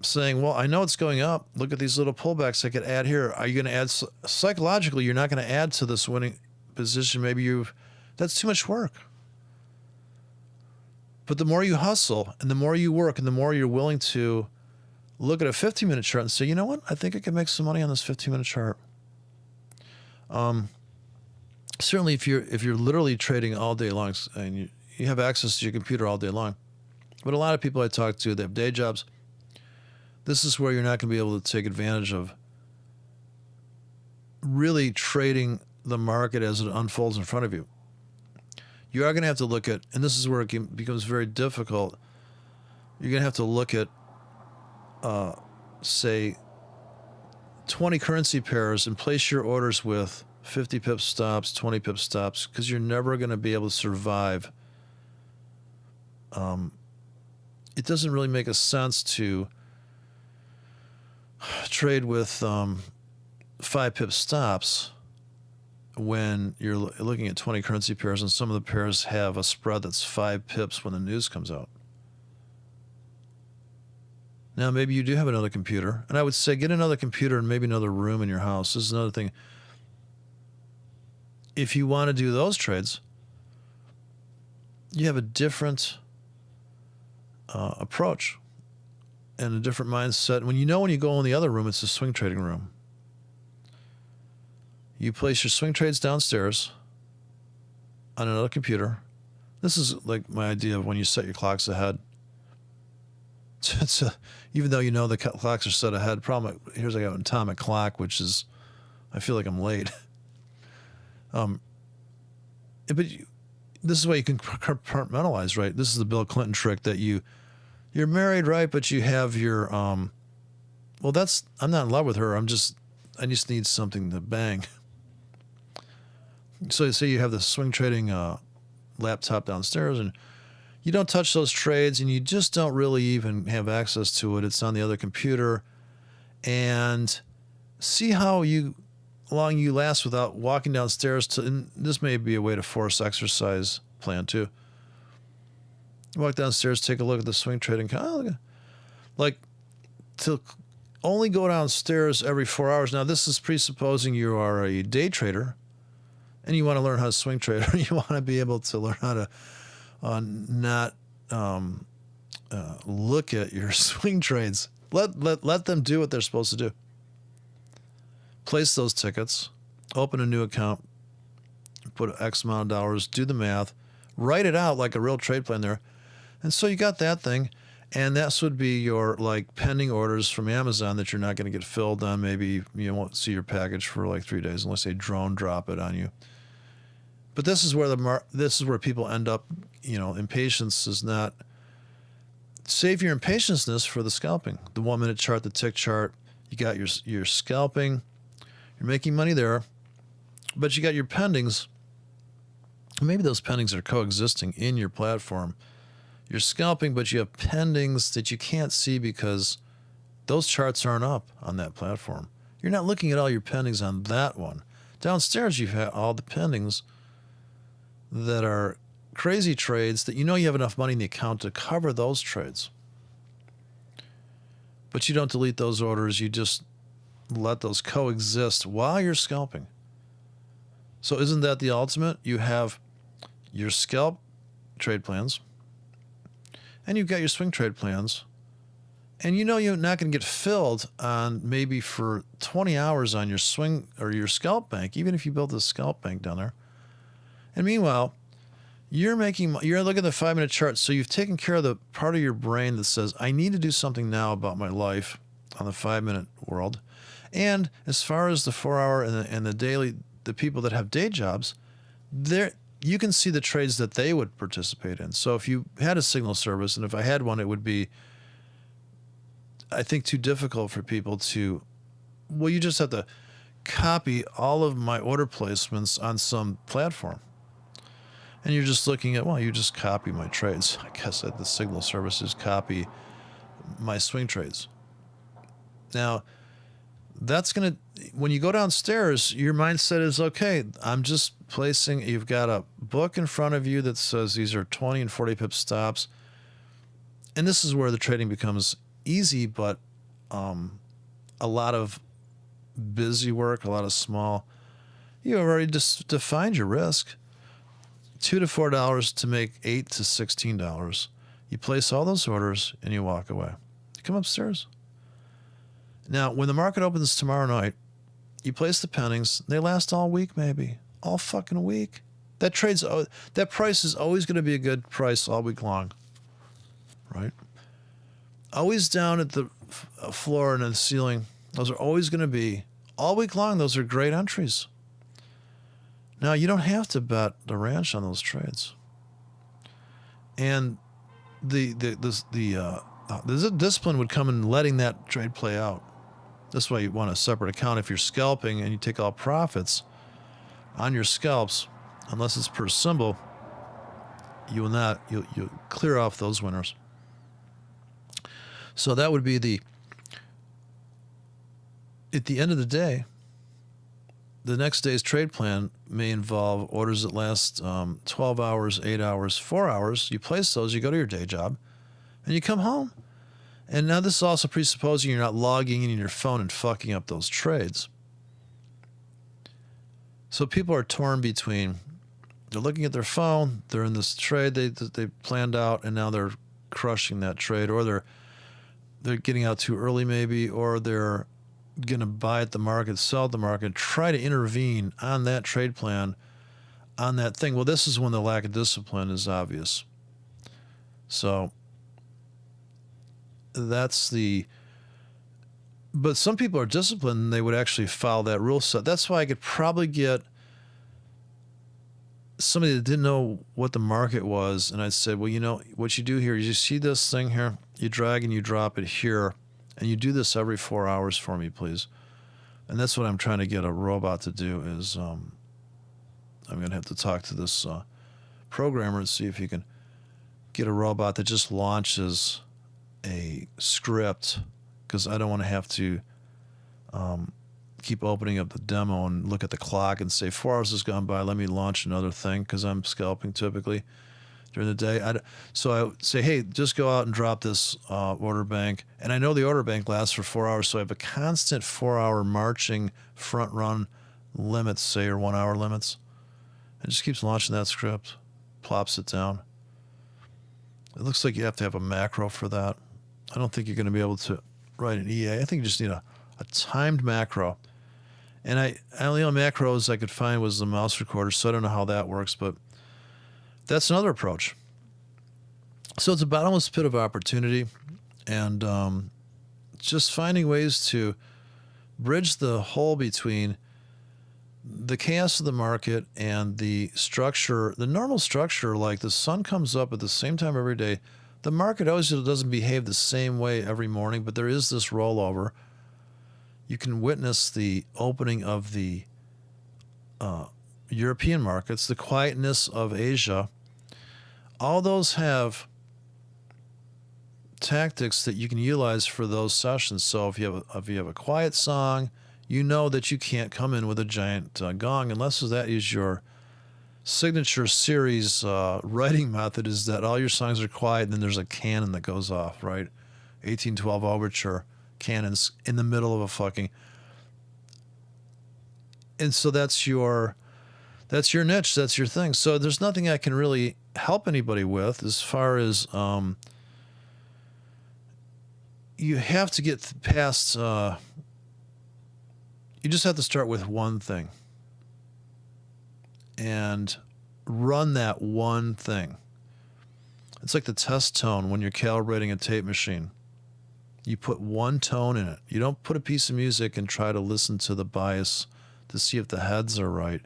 saying, well, I know it's going up. Look at these little pullbacks I could add here. Are you going to add? Psychologically, you're not going to add to this winning position. Maybe that's too much work. But the more you hustle and the more you work and the more you're willing to look at a 15-minute chart and say, you know what? I think I can make some money on this 15-minute chart. Certainly if you're literally trading all day long and you have access to your computer all day long. But a lot of people I talk to, they have day jobs. This is where you're not going to be able to take advantage of really trading the market as it unfolds in front of you. You are going to have to look at, and this is where it becomes very difficult, you're going to have to look at, say, 20 currency pairs and place your orders with 50 pip stops, 20 pip stops, because you're never going to be able to survive. It doesn't really make a sense to trade with 5 pip stops when you're looking at 20 currency pairs and some of the pairs have a spread that's 5 pips when the news comes out. Now, maybe you do have another computer, and I would say get another computer and maybe another room in your house. This is another thing. If you want to do those trades, you have a different approach and a different mindset. When you go in the other room, it's the swing trading room. You place your swing trades downstairs on another computer. This is like my idea of when you set your clocks ahead. Even though you know the clocks are set ahead, problem here's I got an atomic clock, which is, I feel like I'm late. But this is why you can compartmentalize, right? This is the Bill Clinton trick that you're married, right? But you have your, I'm not in love with her. I just need something to bang. So say you have the swing trading laptop downstairs and you don't touch those trades and you just don't really even have access to it. It's on the other computer. And see how long you last without walking downstairs and this may be a way to force exercise plan too. Walk downstairs, take a look at the swing trading. To only go downstairs every 4 hours. Now, this is presupposing you are a day trader and you want to learn how to swing trade, or you want to be able to learn how to not look at your swing trades. Let them do what they're supposed to do. Place those tickets, open a new account, put X amount of dollars, do the math, write it out like a real trade plan there. And so you got that thing, and that would be your pending orders from Amazon that you're not going to get filled on. Maybe you won't see your package for 3 days unless they drone drop it on you. But this is where people end up. Impatience is not. Save your impatientness for the scalping. The 1 minute chart, the tick chart. You got your scalping. You're making money there, but you got your pendings. Maybe those pendings are coexisting in your platform. You're scalping, but you have pendings that you can't see because those charts aren't up on that platform. You're not looking at all your pendings on that one. Downstairs, you've had all the pendings that are crazy trades that you have enough money in the account to cover those trades. But you don't delete those orders. You just let those coexist while you're scalping. So isn't that the ultimate? You have your scalp trade plans and you've got your swing trade plans, and you're not going to get filled on maybe for 20 hours on your swing or your scalp bank, even if you build a scalp bank down there. And meanwhile, you're looking at the 5 minute chart. So you've taken care of the part of your brain that says, I need to do something now about my life. on the 5-minute world. And as far as the 4-hour and the daily, the people that have day jobs, you can see the trades that they would participate in. So if you had a signal service, and if I had one, it would be, I think, too difficult for people to, well, you just have to copy all of my order placements on some platform. And you're just looking at, well, you just copy my trades. I guess that the signal services copy my swing trades. Now, that's going to, when you go downstairs, your mindset is, okay, I'm just placing, you've got a book in front of you that says these are 20 and 40 pip stops. And this is where the trading becomes easy, but a lot of busy work, a lot of small, you have already just defined your risk. $2 to $4 to make $8 to $16. You place all those orders and you walk away. You come upstairs. Now, when the market opens tomorrow night, you place the pennings. They last all week, maybe all fucking week. That price is always going to be a good price all week long, right? Always down at the floor and the ceiling. Those are always going to be all week long. Those are great entries. Now, you don't have to bet the ranch on those trades. And the discipline would come in letting that trade play out. That's why you want a separate account. If you're scalping and you take all profits on your scalps, unless it's per symbol, you will not. You'll clear off those winners. So that would be at the end of the day, the next day's trade plan may involve orders that last 12 hours, 8 hours, 4 hours. You place those, you go to your day job, and you come home. And now this is also presupposing you're not logging in your phone and fucking up those trades. So people are torn between, they're looking at their phone, they're in this trade they planned out, and now they're crushing that trade, or they're getting out too early maybe, or they're going to buy at the market, sell at the market, try to intervene on that trade plan, on that thing. Well, this is when the lack of discipline is obvious. So but some people are disciplined and they would actually follow that rule set. That's why I could probably get somebody that didn't know what the market was, and I said, well, you know, what you do here is you see this thing here, you drag and you drop it here, and you do this every 4 hours for me, please. And that's what I'm trying to get a robot to do is I'm going to have to talk to this programmer and see if he can get a robot that just launches a script, because I don't want to have to keep opening up the demo and look at the clock and say 4 hours has gone by, let me launch another thing, because I'm scalping typically during the day. So I would say, hey, just go out and drop this order bank. And I know the order bank lasts for 4 hours, so I have a constant 4-hour marching front run limits, say, or 1 hour limits. It just keeps launching that script, plops it down. It looks like you have to have a macro for that. I don't think you're going to be able to write an EA. I think you just need a timed macro. And the only macros I could find was the mouse recorder, so I don't know how that works, but that's another approach. So it's a bottomless pit of opportunity, and just finding ways to bridge the hole between the chaos of the market and the structure, the normal structure, like the sun comes up at the same time every day. The market always doesn't behave the same way every morning, but there is this rollover. You can witness the opening of the European markets, the quietness of Asia. All those have tactics that you can utilize for those sessions. So if you have a quiet song, you know that you can't come in with a giant gong unless that is your signature series writing method, is that all your songs are quiet and then there's a cannon that goes off, right? 1812 Overture cannons in the middle of a fucking... And so that's your niche, that's your thing. So there's nothing I can really help anybody with as far as you have to get past... you just have to start with one thing and run that one thing. It's like the test tone when you're calibrating a tape machine. You put one tone in it. You don't put a piece of music and try to listen to the bias to see if the heads are right.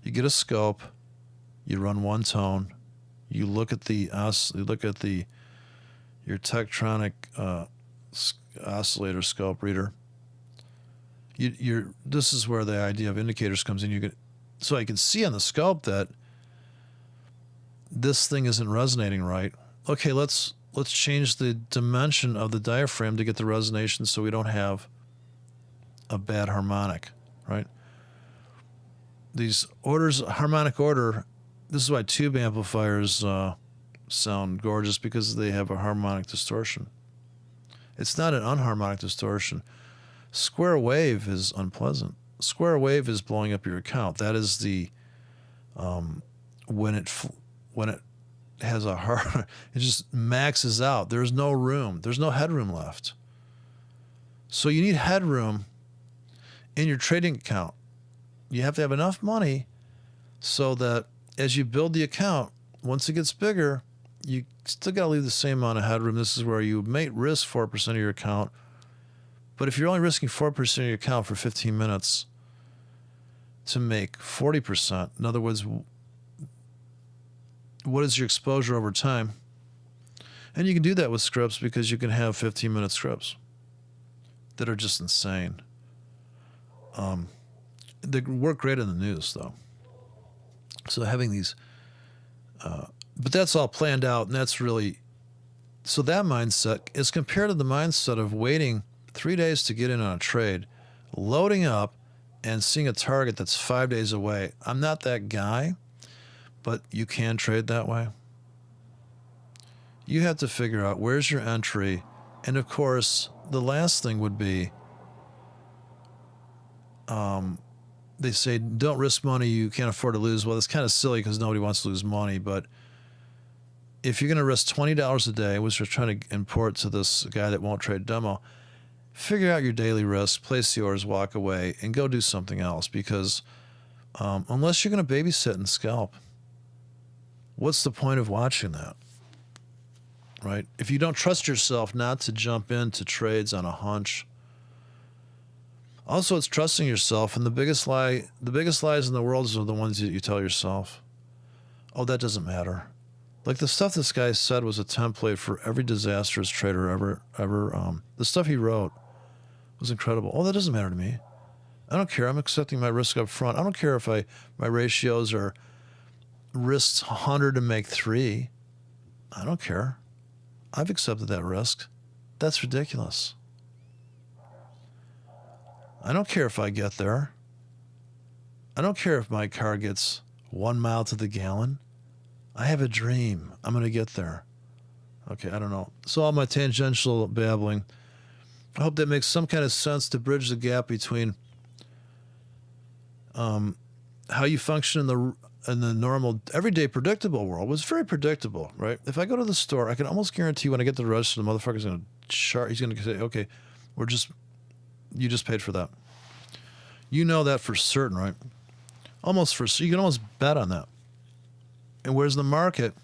You get a scope, you run one tone, you look at your Tektronix oscillator scope reader. This is where the idea of indicators comes in. So I can see on the scope that this thing isn't resonating right. Okay, let's change the dimension of the diaphragm to get the resonation so we don't have a bad harmonic, right? These harmonic order, this is why tube amplifiers sound gorgeous, because they have a harmonic distortion. It's not an unharmonic distortion. Square wave is unpleasant. Square wave is blowing up your account. That is the when it has it just maxes out. There's no room. There's no headroom left. So you need headroom in your trading account. You have to have enough money so that as you build the account, once it gets bigger, you still got to leave the same amount of headroom. This is where you may risk 4% of your account. But if you're only risking 4% of your account for 15 minutes to make 40%, in other words, what is your exposure over time? And you can do that with scripts, because you can have 15-minute scripts that are just insane. They work great in the news, though. So having these, but that's all planned out, and that's really, so that mindset is compared to the mindset of waiting 3 days to get in on a trade, loading up, and seeing a target that's 5 days away. I'm not that guy, but you can trade that way. You have to figure out where's your entry, and of course, the last thing would be, they say, don't risk money you can't afford to lose. Well, it's kind of silly because nobody wants to lose money. But if you're going to risk $20 a day, which we're trying to import to this guy that won't trade demo, figure out your daily risk, place the orders, walk away, and go do something else. Because unless you're going to babysit and scalp, what's the point of watching that? Right? If you don't trust yourself not to jump into trades on a hunch. Also, it's trusting yourself, and the biggest lies in the world are the ones that you tell yourself. Oh, that doesn't matter. Like the stuff this guy said was a template for every disastrous trader ever. The stuff he wrote was incredible. Oh, that doesn't matter to me. I don't care. I'm accepting my risk up front. I don't care if my ratios are risks 100 to make 3. I don't care. I've accepted that risk. That's ridiculous. I don't care if I get there. I don't care if my car gets 1 mile to the gallon. I have a dream. I'm going to get there. Okay, I don't know. So all my tangential babbling, I hope that makes some kind of sense to bridge the gap between how you function in the normal, everyday, predictable world. Was very predictable, right? If I go to the store, I can almost guarantee when I get to the register, the motherfucker's going to he's going to say, okay, you just paid for that. You know that for certain, right? You can almost bet on that. And whereas the market,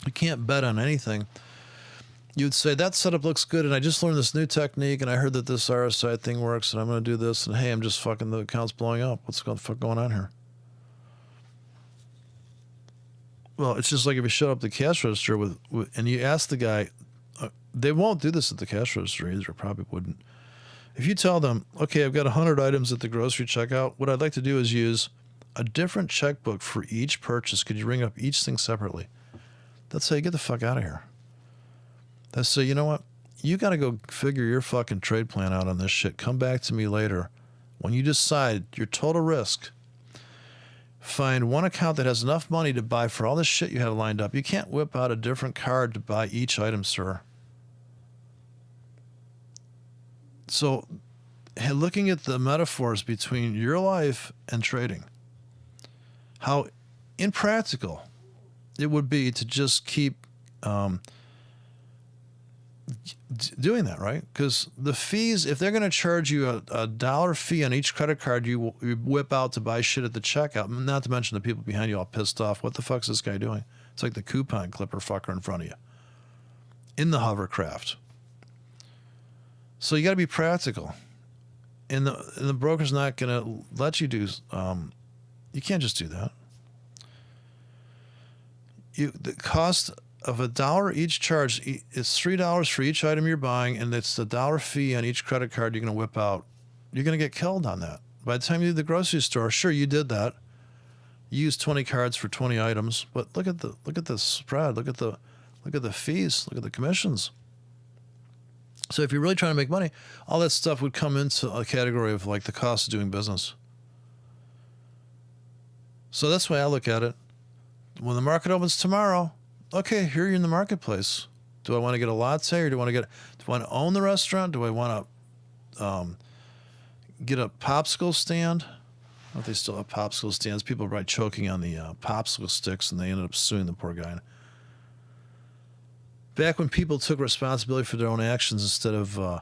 you can't bet on anything. You'd say, that setup looks good, and I just learned this new technique, and I heard that this RSI thing works, and I'm going to do this, and hey, I'm just fucking, the account's blowing up. What's the fuck going on here? Well, it's just like if you showed up the cash register and you ask the guy, they won't do this at the cash register either, probably wouldn't. If you tell them, okay, I've got 100 items at the grocery checkout, what I'd like to do is use a different checkbook for each purchase. Could you ring up each thing separately? They'll say, get the fuck out of here. They'll say, you know what? You got to go figure your fucking trade plan out on this shit. Come back to me later. When you decide your total risk, find one account that has enough money to buy for all this shit you have lined up. You can't whip out a different card to buy each item, sir. So, looking at the metaphors between your life and trading, how impractical it would be to just keep doing that, right? Because the fees, if they're going to charge you a dollar fee on each credit card you whip out to buy shit at the checkout, not to mention the people behind you all pissed off, what the fuck's this guy doing? It's like the coupon clipper fucker in front of you in the hovercraft. So you got to be practical, and the broker's not going to let you do. You can't just do that. The cost of $1 each charge is $3 for each item you're buying, and it's the $1 fee on each credit card you're going to whip out. You're going to get killed on that. By the time you do the grocery store, sure, you did that. You used 20 cards for 20 items, but look at the spread. Look at the fees. Look at the commissions. So if you're really trying to make money, all that stuff would come into a category of like the cost of doing business. So that's the way I look at it. When the market opens tomorrow, okay, here you're in the marketplace. Do I want to get a latte, or do I want to own the restaurant? Do I want to get a popsicle stand? I don't know if they still have popsicle stands. People are probably choking on the popsicle sticks, and they ended up suing the poor guy. Back when people took responsibility for their own actions instead of, I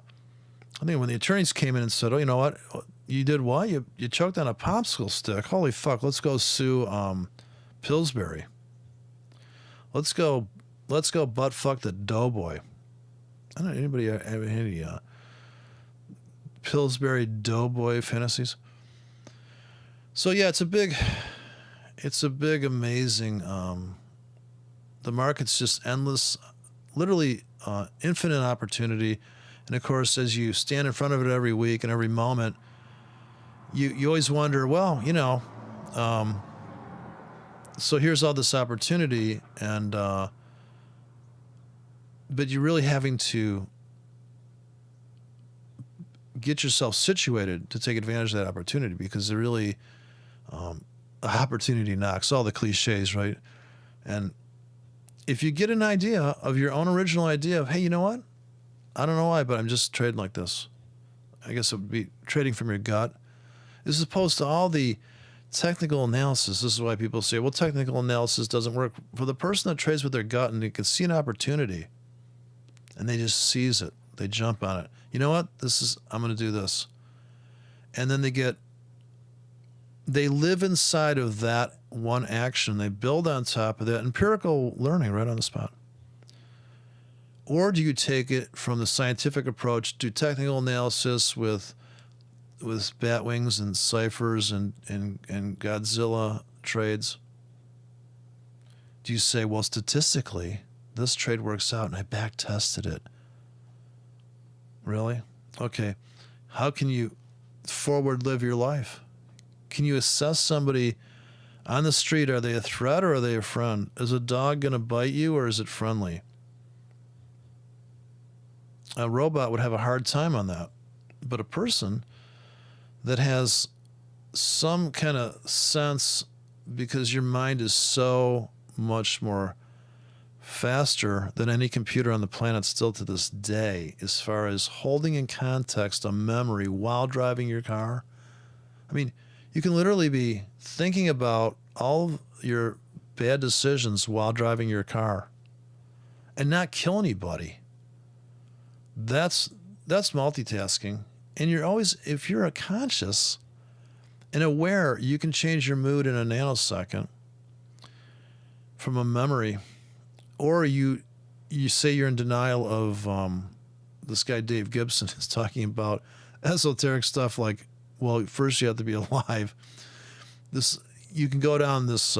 think when the attorneys came in and said, oh, you know what? You did what? You choked on a popsicle stick. Holy fuck, let's go sue Pillsbury. Let's go butt fuck the Doughboy. I don't know, anybody have any Pillsbury Doughboy fantasies? So yeah, it's a big, amazing, the market's just endless, literally infinite opportunity. And of course, as you stand in front of it every week and every moment, you always wonder, well, so here's all this opportunity, and but you're really having to get yourself situated to take advantage of that opportunity, because it really, opportunity knocks, all the cliches, right? And if you get an idea of your own original idea of, hey, you know what? I don't know why, but I'm just trading like this. I guess it would be trading from your gut, as opposed to all the technical analysis. This is why people say, well, technical analysis doesn't work. For the person that trades with their gut and they can see an opportunity and they just seize it, they jump on it. You know what? I'm going to do this. And then they live inside of that one action. They build on top of that empirical learning right on the spot. Or do you take it from the scientific approach, do technical analysis with bat wings and ciphers and Godzilla trades? Do you say, well, statistically, this trade works out and I back tested it? Really? Okay. How can you forward live your life? Can you assess somebody on the street? Are they a threat or are they a friend? Is a dog going to bite you, or is it friendly? A robot would have a hard time on that. But a person that has some kind of sense, because your mind is so much more faster than any computer on the planet still to this day, as far as holding in context a memory while driving your car. I mean, you can literally be thinking about all of your bad decisions while driving your car and not kill anybody. That's multitasking. And you're always, if you're a conscious and aware, you can change your mood in a nanosecond from a memory. Or you say you're in denial of, this guy Dave Gibson is talking about esoteric stuff like, well, first you have to be alive. You can go down this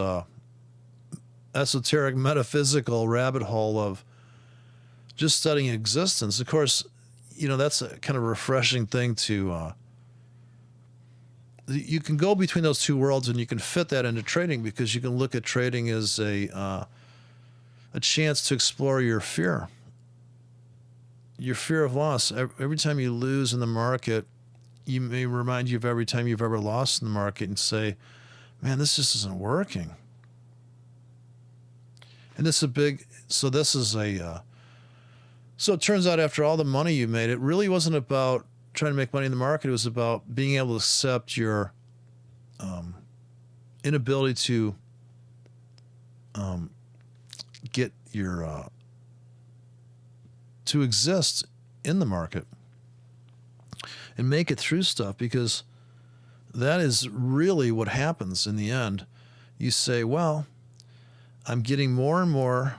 esoteric metaphysical rabbit hole of just studying existence. Of course, that's a kind of refreshing thing to, you can go between those two worlds and you can fit that into trading, because you can look at trading as a chance to explore your fear of loss. Every time you lose in the market, you may remind you of every time you've ever lost in the market and say, man, this just isn't working. And this is so it turns out after all the money you made, it really wasn't about trying to make money in the market. It was about being able to accept your inability to get your to exist in the market and make it through stuff, because that is really what happens in the end. You say, well, I'm getting more and more.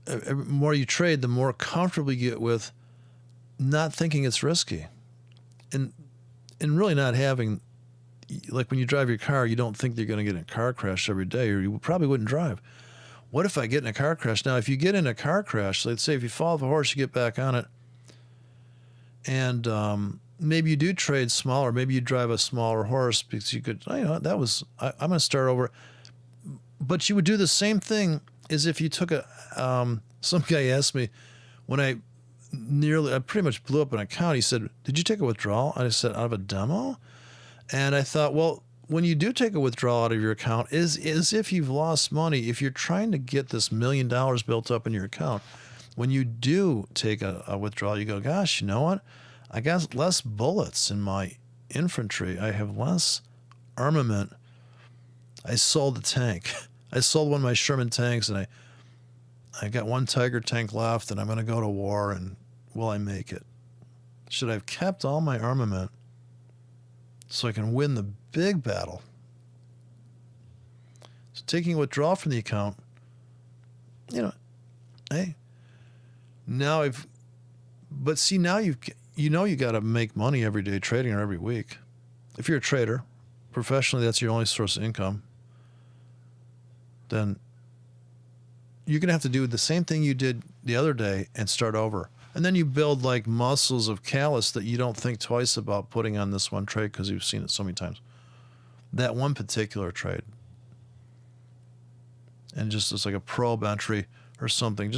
The more you trade, the more comfortable you get with not thinking it's risky, and really not having, like when you drive your car, you don't think you're going to get in a car crash every day, or you probably wouldn't drive. What if I get in a car crash? Now, if you get in a car crash, let's say if you fall off a horse, you get back on it, and maybe you do trade smaller. Maybe you drive a smaller horse because you could, I'm going to start over. But you would do the same thing as if you took some guy asked me when I pretty much blew up an account. He said, "Did you take a withdrawal?" And I said, "Out of a demo?" And I thought, well, when you do take a withdrawal out of your account, is if you've lost money. If you're trying to get this $1 million built up in your account, when you do take a withdrawal, you go, gosh, you know what? I got less bullets in my infantry. I have less armament. I sold the tank. I sold one of my Sherman tanks, and I got one Tiger tank left, and I'm going to go to war, and will I make it? Should I have kept all my armament so I can win the big battle? So taking a withdrawal from the account, hey, now you got to make money every day trading or every week. If you're a trader, professionally, that's your only source of income, then you're going to have to do the same thing you did the other day and start over. And then you build like muscles of callus that you don't think twice about putting on this one trade because you've seen it so many times. That one particular trade. And just it's like a probe entry or something.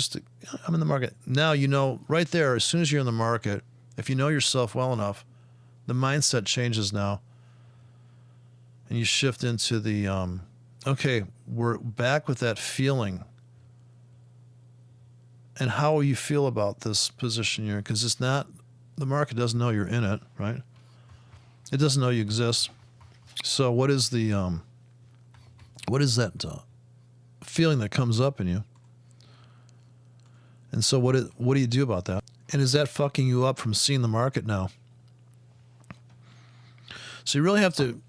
I'm in the market. Now you know right there, as soon as you're in the market, if you know yourself well enough, the mindset changes now. And you shift into the, okay, we're back with that feeling. And how you feel about this position you're in, because it's not, the market doesn't know you're in it, right? It doesn't know you exist. So what is that feeling that comes up in you? And so what do you do about that? And is that fucking you up from seeing the market now? So you really have to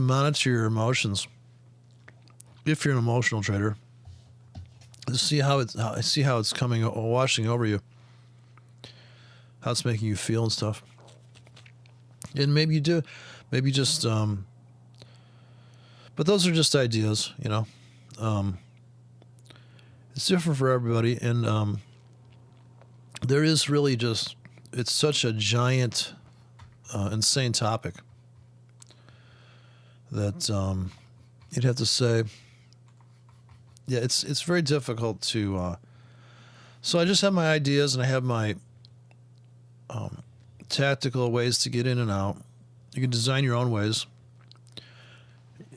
monitor your emotions if you're an emotional trader. See how it's coming, washing over you, how it's making you feel and stuff. And maybe just, but those are just ideas, It's different for everybody, and there is really it's such a giant, insane topic that you'd have to say. Yeah, it's very difficult to. So I just have my ideas, and I have my tactical ways to get in and out. You can design your own ways.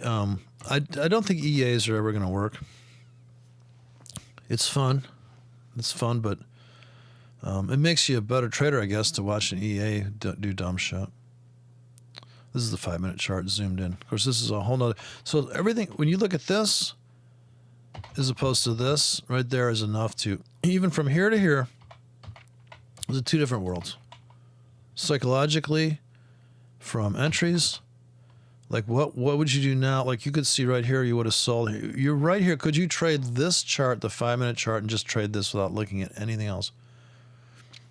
I don't think EAs are ever going to work. It's fun, but it makes you a better trader, I guess, to watch an EA do dumb shit. This is the 5-minute chart zoomed in. Of course, this is a whole nother. So everything, when you look at this, as opposed to this, right there is enough to, even from here to here, those are two different worlds. Psychologically, from entries, like what would you do now? Like you could see right here, you would have sold. You're right here. Could you trade this chart, the 5-minute chart, and just trade this without looking at anything else?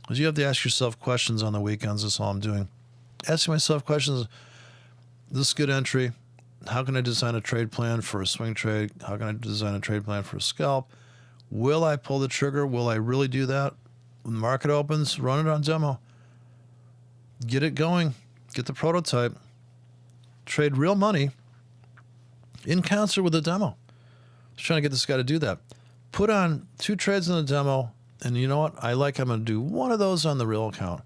Because you have to ask yourself questions on the weekends. That's all I'm doing. Asking myself questions. This is good entry. How can I design a trade plan for a swing trade? How can I design a trade plan for a scalp? Will I pull the trigger? Will I really do that? When the market opens, run it on demo. Get it going. Get the prototype. Trade real money in concert with the demo. Just trying to get this guy to do that. Put on 2 trades in the demo, and you know what? I'm going to do one of those on the real account.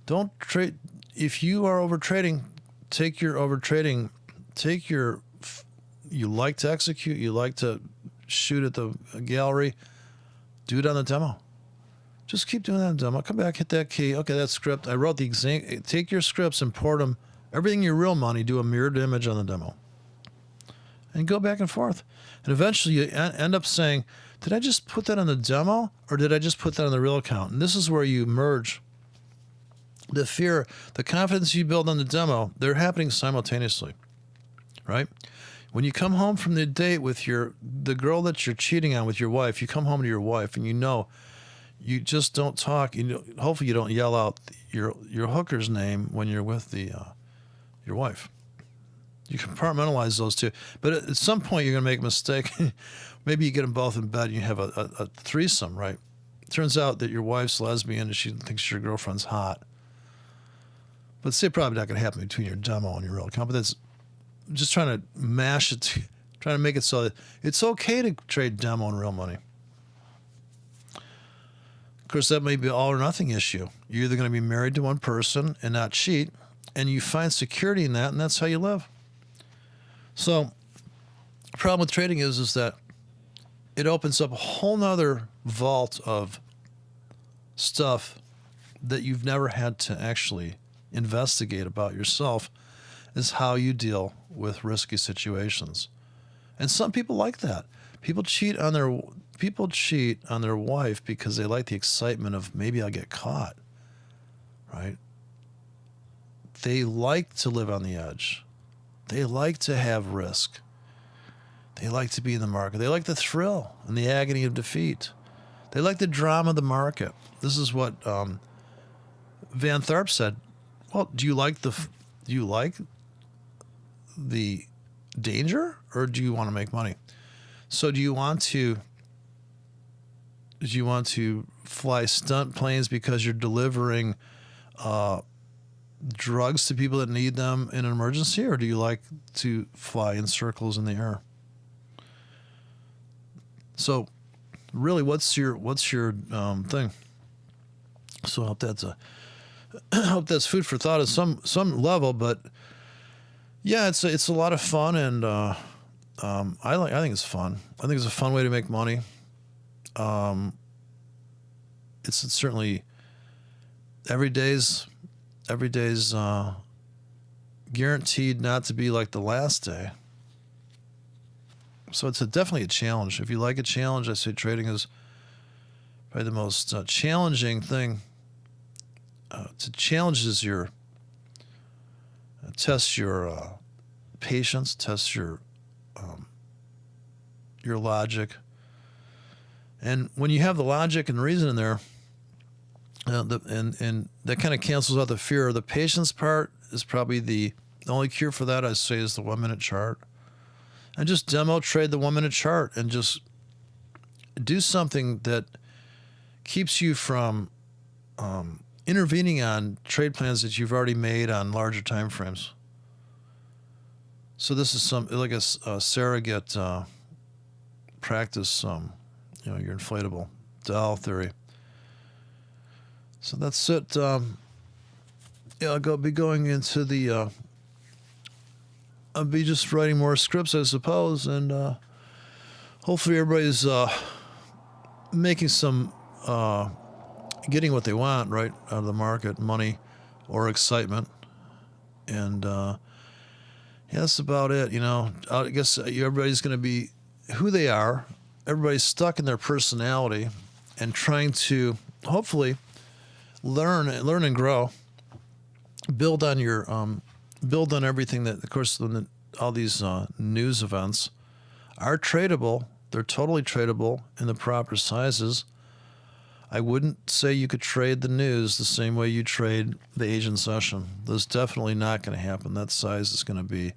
Don't trade. If you are overtrading, take your overtrading. You like to execute, you like to shoot at the gallery, do it on the demo. Just keep doing that on the demo. Come back, hit that key. Okay, that script. I wrote the exam. Take your scripts, import them. Everything your real money, do a mirrored image on the demo. And go back and forth. And eventually you end up saying, did I just put that on the demo or did I just put that on the real account? And this is where you merge the fear, the confidence you build on the demo. They're happening simultaneously. Right? When you come home from the date with the girl that you're cheating on with your wife, you come home to your wife and you know You just don't talk. Hopefully you don't yell out your hooker's name when you're with your wife. You compartmentalize those two. But at some point you're going to make a mistake. Maybe you get them both in bed and you have a threesome, right? Turns out that your wife's lesbian and she thinks your girlfriend's hot. But it's probably not going to happen between your demo and your real account. But that's just trying to mash it, trying to make it so that it's okay to trade demo and real money. Of course, that may be an all or nothing issue. You're either going to be married to one person and not cheat, and you find security in that, and that's how you live. So the problem with trading is that it opens up a whole nother vault of stuff that you've never had to actually investigate about yourself, is how you deal with risky situations. And some people like that. People cheat on their wife because they like the excitement of maybe I'll get caught, right? They like to live on the edge. They like to have risk. They like to be in the market. They like the thrill and the agony of defeat. They like the drama of the market. This is what Van Tharp said. Well, do you like the danger, or do you want to make money? So do you want to fly stunt planes because you're delivering drugs to people that need them in an emergency, or do you like to fly in circles in the air? So really, what's your thing? So I hope that's food for thought at some level. But yeah, it's a lot of fun, and I think it's fun. I think it's a fun way to make money. It's certainly every day's guaranteed not to be like the last day. So it's definitely a challenge. If you like a challenge, I say trading is probably the most challenging thing. To challenges your test your patience, test your logic, and when you have the logic and reason in there, and that kind of cancels out the fear. The patience part is probably the only cure for that. I say is the 1 minute chart, and just demo trade the 1 minute chart, and just do something that keeps you from intervening on trade plans that you've already made on larger time frames. So this is like a surrogate practice. Your inflatable doll theory. So that's it. I'll be going into the. I'll be just writing more scripts, I suppose, and hopefully everybody's making some. Getting what they want right out of the market, money or excitement. And yeah, that's about it. I guess everybody's going to be who they are. Everybody's stuck in their personality and trying to hopefully learn and grow, build on everything that, of course, all these news events are tradable. They're totally tradable in the proper sizes. I wouldn't say you could trade the news the same way you trade the Asian session. That's definitely not going to happen. That size is going to be,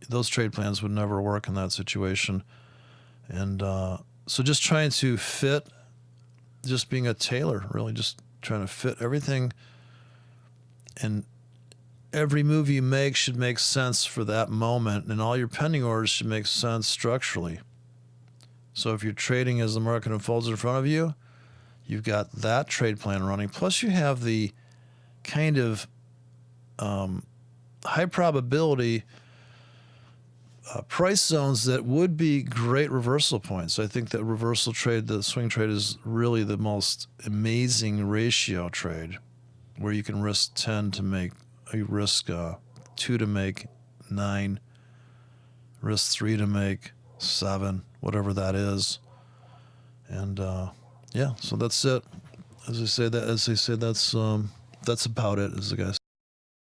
those trade plans would never work in that situation. And so just trying to fit, just being a tailor, really just trying to fit everything. And every move you make should make sense for that moment. And all your pending orders should make sense structurally. So if you're trading as the market unfolds in front of you, you've got that trade plan running. Plus, you have the kind of high probability price zones that would be great reversal points. I think that reversal trade, the swing trade, is really the most amazing ratio trade, where you can risk 10 to make, you risk 2 to make 9, risk 3 to make 7, whatever that is. And yeah, so that's it. As they say, that's about it, as the guy says.